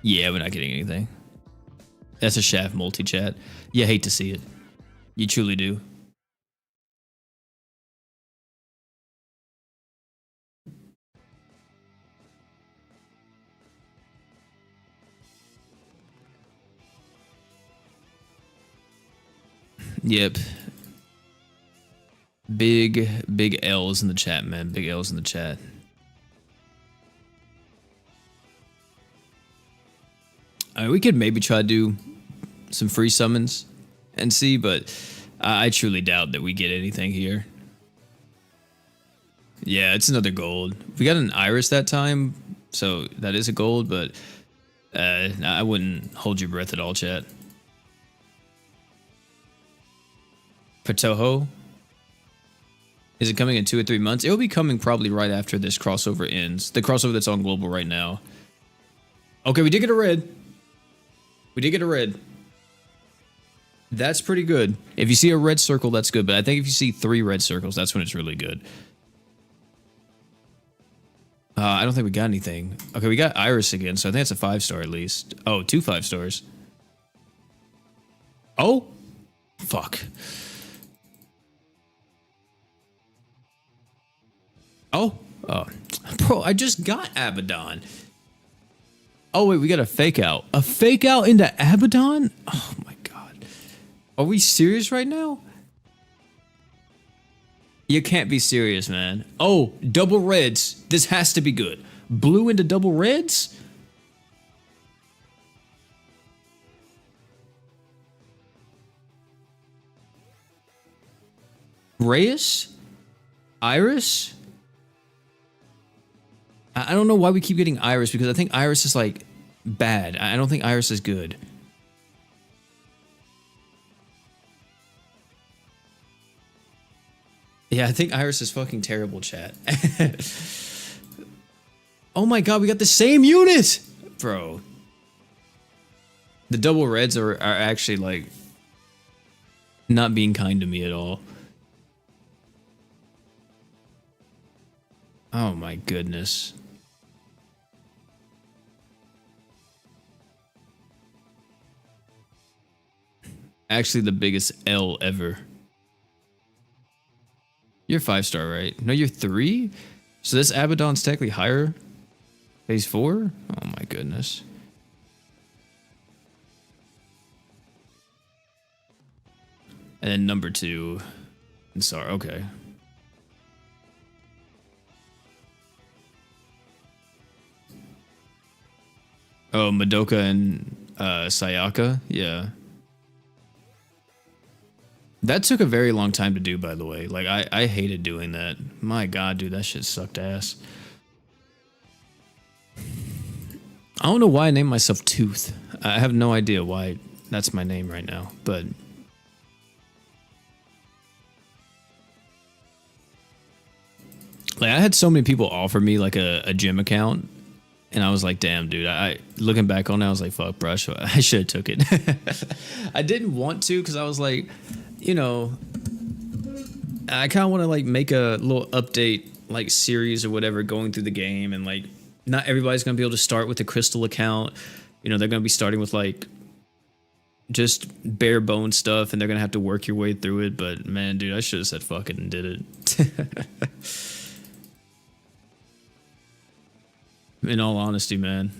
S1: Yeah, we're not getting anything. That's a shaft multi-chat. You hate to see it. You truly do. Yep. Big L's in the chat, man. Big L's in the chat. We could maybe try to do some free summons and see, but I truly doubt that we get anything here. Yeah, it's another gold. We got an Iris that time, so that is a gold, but I wouldn't hold your breath at all, chat. Patoho? Is it coming in 2 or 3 months? It'll be coming probably right after this crossover ends. The crossover that's on global right now. Okay, we did get a red. We did get a red. That's pretty good. If you see a red circle, that's good. But I think if you see 3 red circles, that's when it's really good. I don't think we got anything. Okay, we got Iris again, so I think it's a 5-star at least. Oh, 2 5-stars. Oh? Fuck. Oh, bro, I just got Abaddon. Oh, wait, we got a fake out. A fake out into Abaddon? Oh, my God. Are we serious right now? You can't be serious, man. Oh, double reds. This has to be good. Blue into double reds? Reyes? Iris? I don't know why we keep getting Iris, because I think Iris is like bad. I don't think Iris is good. Yeah, I think Iris is fucking terrible, chat. Oh my god, we got the same unit! Bro. The double reds are actually, like, not being kind to me at all. Oh my goodness. Actually, the biggest L ever. You're 5-star, right? No, you're 3? So this Abaddon's technically higher? Phase 4? Oh my goodness. And then number 2. Sorry, okay. Oh, Madoka and Sayaka? Yeah. That took a very long time to do, by the way. Like, I hated doing that. My god, dude, that shit sucked ass. I don't know why I named myself Tooth. I have no idea why that's my name right now, but... Like, I had so many people offer me, like, a gym account, and I was like, damn, dude, I looking back on it, I was like, fuck, bro, I should have took it. I didn't want to, because I was like, you know, I kind of want to, like, make a little update, like, series or whatever going through the game, and, like, not everybody's going to be able to start with a crystal account. You know, they're going to be starting with, like, just bare bone stuff, and they're going to have to work your way through it, but, man, dude, I should have said fuck it and did it. In all honesty, man.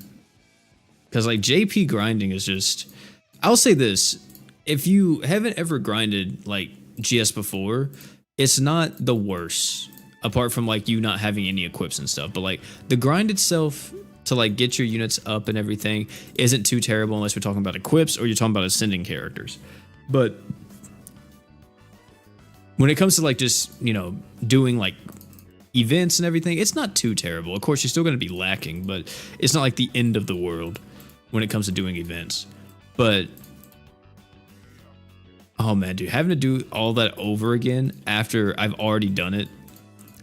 S1: Because, like, JP grinding is just... I'll say this. If you haven't ever grinded, like, GS before, it's not the worst. Apart from, like, you not having any equips and stuff. But, like, the grind itself to, like, get your units up and everything isn't too terrible unless we're talking about equips or you're talking about ascending characters. But when it comes to, like, just, you know, doing, like, events and everything, it's not too terrible. Of course, you're still going to be lacking, but it's not like the end of the world when it comes to doing events. But oh man, dude, having to do all that over again after I've already done it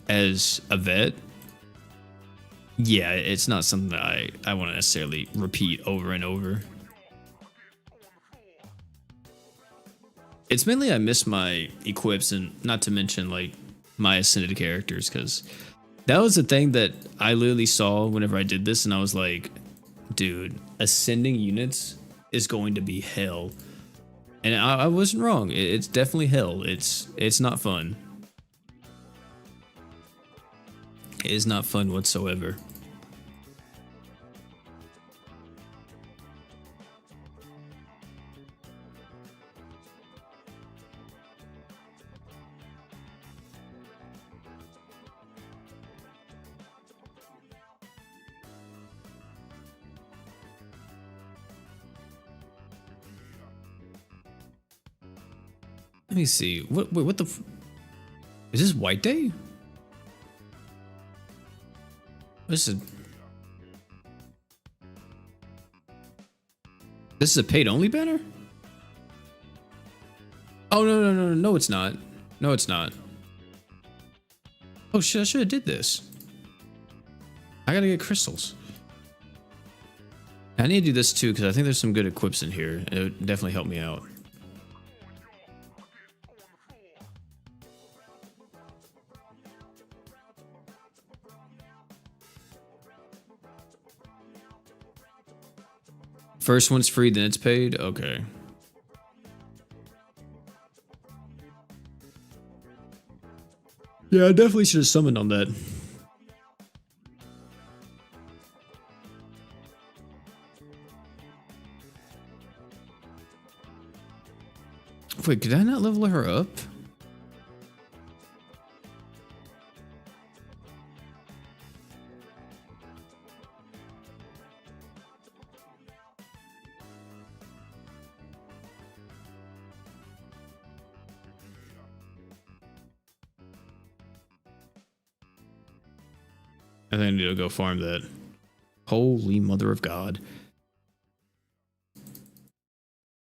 S1: as a vet, yeah, it's not something that I want to necessarily repeat over and over. It's mainly I miss my equips, and not to mention, like, my ascended characters, because that was the thing that I literally saw whenever I did this, and I was like, dude, ascending units is going to be hell. And I wasn't wrong. It's definitely hell. It's not fun. It is not fun whatsoever. Let me see. What the? Is this White Day? This is a paid only banner? Oh no, it's not. No, it's not. Oh shit, I should have did this. I gotta get crystals. I need to do this too, because I think there's some good equips in here. It would definitely help me out. First one's free, then it's paid? Okay. Yeah, I definitely should have summoned on that. Wait, did I not level her up? I think I need to go farm that. Holy mother of God.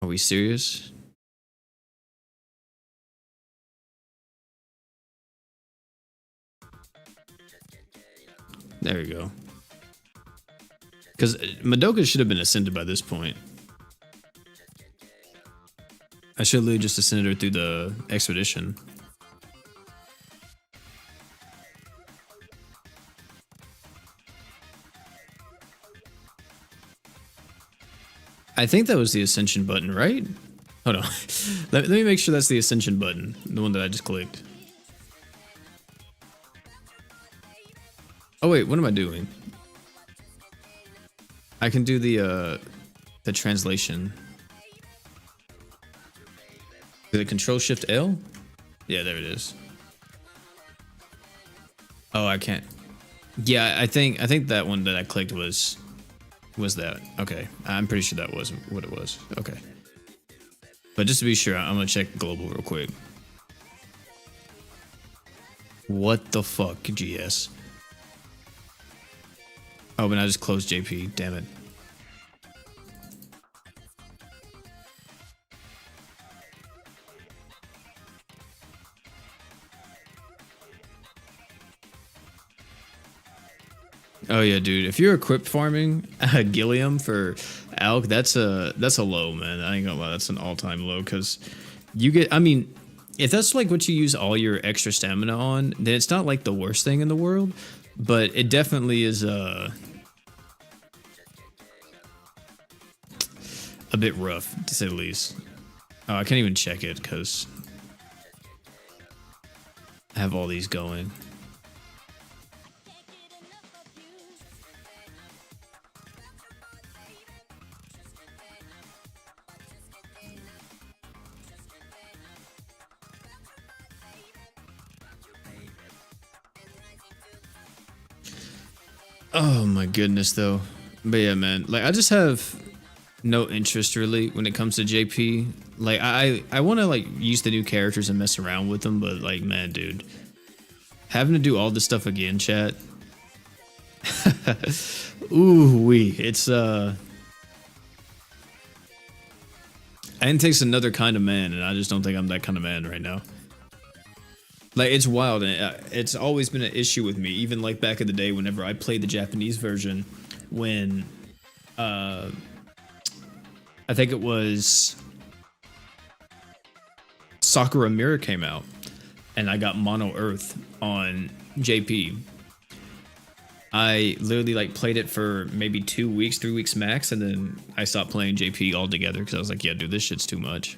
S1: Are we serious? There you go. Because Madoka should have been ascended by this point. I should have literally just ascended her through the expedition. I think that was the ascension button, right? Hold on. Let me make sure that's the ascension button, the one that I just clicked. Oh wait, what am I doing? I can do the translation. Is it Control Shift L? Yeah, there it is. Oh, I can't. Yeah, I think that one that I clicked was that. Okay, I'm pretty sure that was what it was. Okay, but just to be sure, I'm gonna check global real quick. What the fuck, GS? Oh, but I just closed JP. Damn it. Oh yeah, dude. If you're equip farming Gilliam for Alk, that's a low, man. I ain't gonna lie, that's an all-time low because you get. I mean, if that's like what you use all your extra stamina on, then it's not like the worst thing in the world, but it definitely is a bit rough to say the least. Oh, I can't even check it because I have all these going. Oh my goodness, though. But yeah, man. Like, I just have no interest really when it comes to JP. Like, I want to like use the new characters and mess around with them, but like, man, dude, having to do all this stuff again, chat. Ooh wee, it's and it takes another kind of man, and I just don't think I'm that kind of man right now. Like, it's wild, and it's always been an issue with me, even like back in the day whenever I played the Japanese version, when I think it was Sakura Mirror came out, and I got Mono Earth on JP. I literally like played it for maybe 2 weeks, 3 weeks max, and then I stopped playing JP altogether because I was like, yeah, dude, this shit's too much.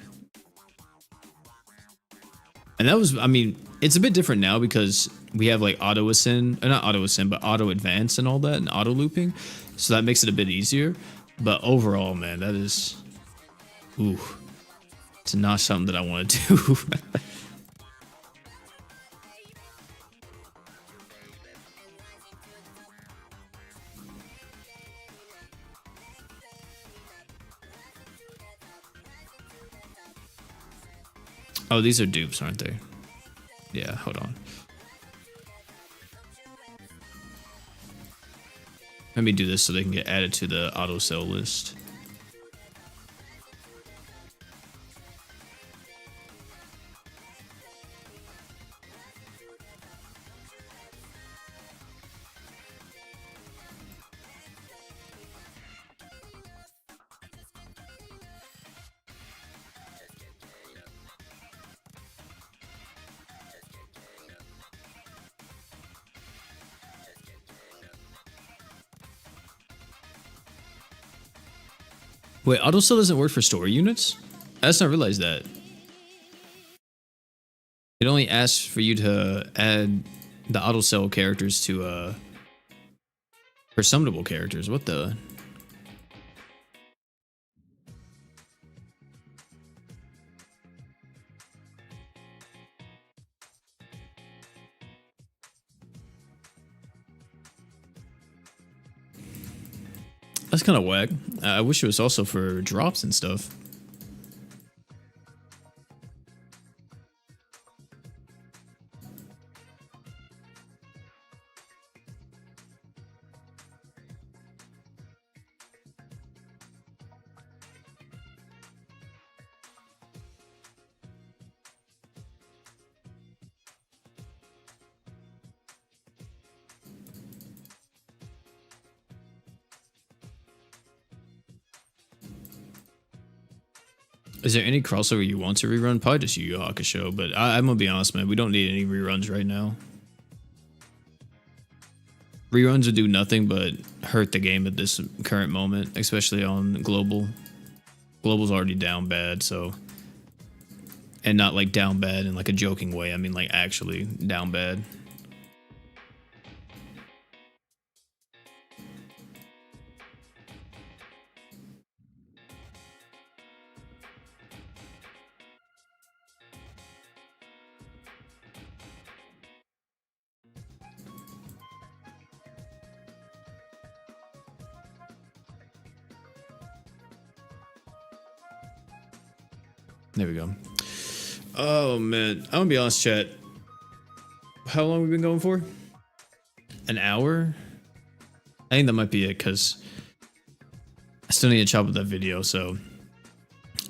S1: And that was, I mean, it's a bit different now because we have like auto ascend, not auto ascend, but auto advance and all that, and auto looping. So that makes it a bit easier. But overall, man, that is, ooh, it's not something that I want to do. Oh, these are dupes, aren't they? Yeah, hold on. Let me do this so they can get added to the auto sell list. Wait, auto sell doesn't work for story units? I just not realized that. It only asks for you to add the auto sell characters to for summonable characters. What the? That's kind of whack. I wish it was also for drops and stuff. Is there any crossover you want to rerun? Probably just Yu Yu Hakusho, but I'm gonna be honest, man. We don't need any reruns right now. Reruns would do nothing but hurt the game at this current moment, especially on global. Global's already down bad, so, and not like down bad in like a joking way. I mean like actually down bad. There we go. Oh man, I'm gonna be honest, chat. How long have we been going for? An hour? I think that might be it, because I still need to chop up that video, so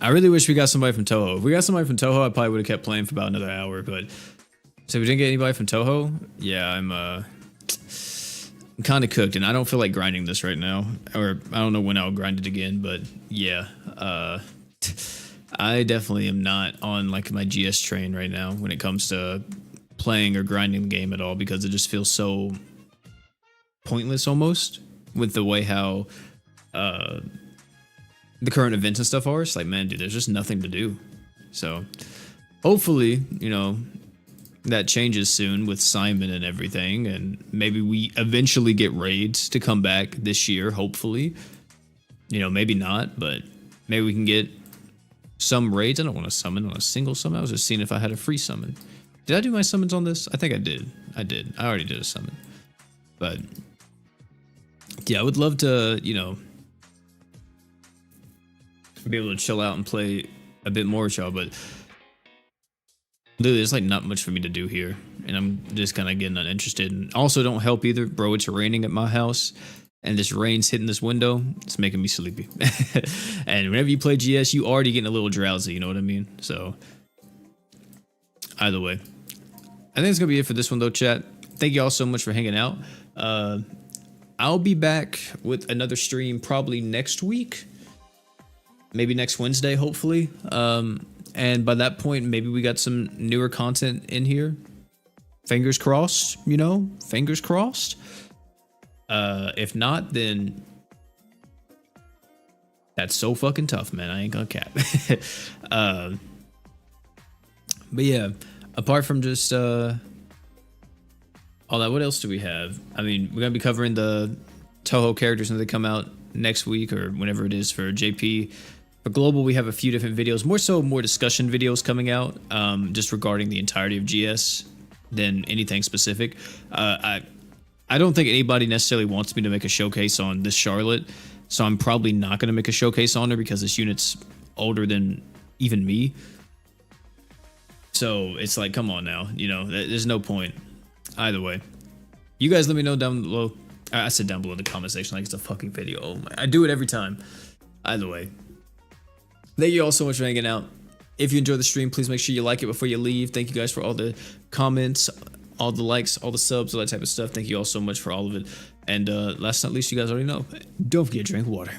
S1: I really wish we got somebody from Toho. If we got somebody from Toho, I probably would have kept playing for about another hour, but so we didn't get anybody from Toho? Yeah, I'm kind of cooked, and I don't feel like grinding this right now. Or I don't know when I'll grind it again, but yeah, I definitely am not on like my GS train right now when it comes to playing or grinding the game at all, because it just feels so pointless almost with the way how the current events and stuff are. It's like, man, dude, there's just nothing to do. So hopefully, you know, that changes soon with Simon and everything, and maybe we eventually get raids to come back this year, hopefully. You know, maybe not, but maybe we can get some raids. I don't want to summon on a single summon. I was just seeing if I had a free summon. Did I do my summons on this? I think I did. I already did a summon. But yeah, I would love to, you know, be able to chill out and play a bit more with y'all, but dude, there's like not much for me to do here, and I'm just kind of getting uninterested. And also, don't help either, bro. It's raining at my house, and this rain's hitting this window. It's making me sleepy. And whenever you play GS, you already getting a little drowsy. You know what I mean? So either way, I think it's gonna be it for this one, though, chat. Thank you all so much for hanging out. I'll be back with another stream probably next week, maybe next Wednesday, hopefully. And by that point, maybe we got some newer content in here. Fingers crossed, you know, fingers crossed. If not, then that's so fucking tough, man. I ain't gonna cap. But yeah, apart from just all that, what else do we have? I mean, we're gonna be covering the Toho characters when they come out next week or whenever it is for JP. For Global, we have a few different videos, more discussion videos coming out, just regarding the entirety of GS than anything specific. I don't think anybody necessarily wants me to make a showcase on this Charlotte, so I'm probably not going to make a showcase on her because this unit's older than even me. So it's like, come on now, you know, there's no point. Either way, you guys let me know down below. I said down below in the comment section like it's a fucking video. Oh my, I do it every time. Either way, thank you all so much for hanging out. If you enjoyed the stream, please make sure you like it before you leave. Thank you guys for all the comments, all the likes, all the subs, all that type of stuff. Thank you all so much for all of it. And last but not least, you guys already know, don't forget to drink water.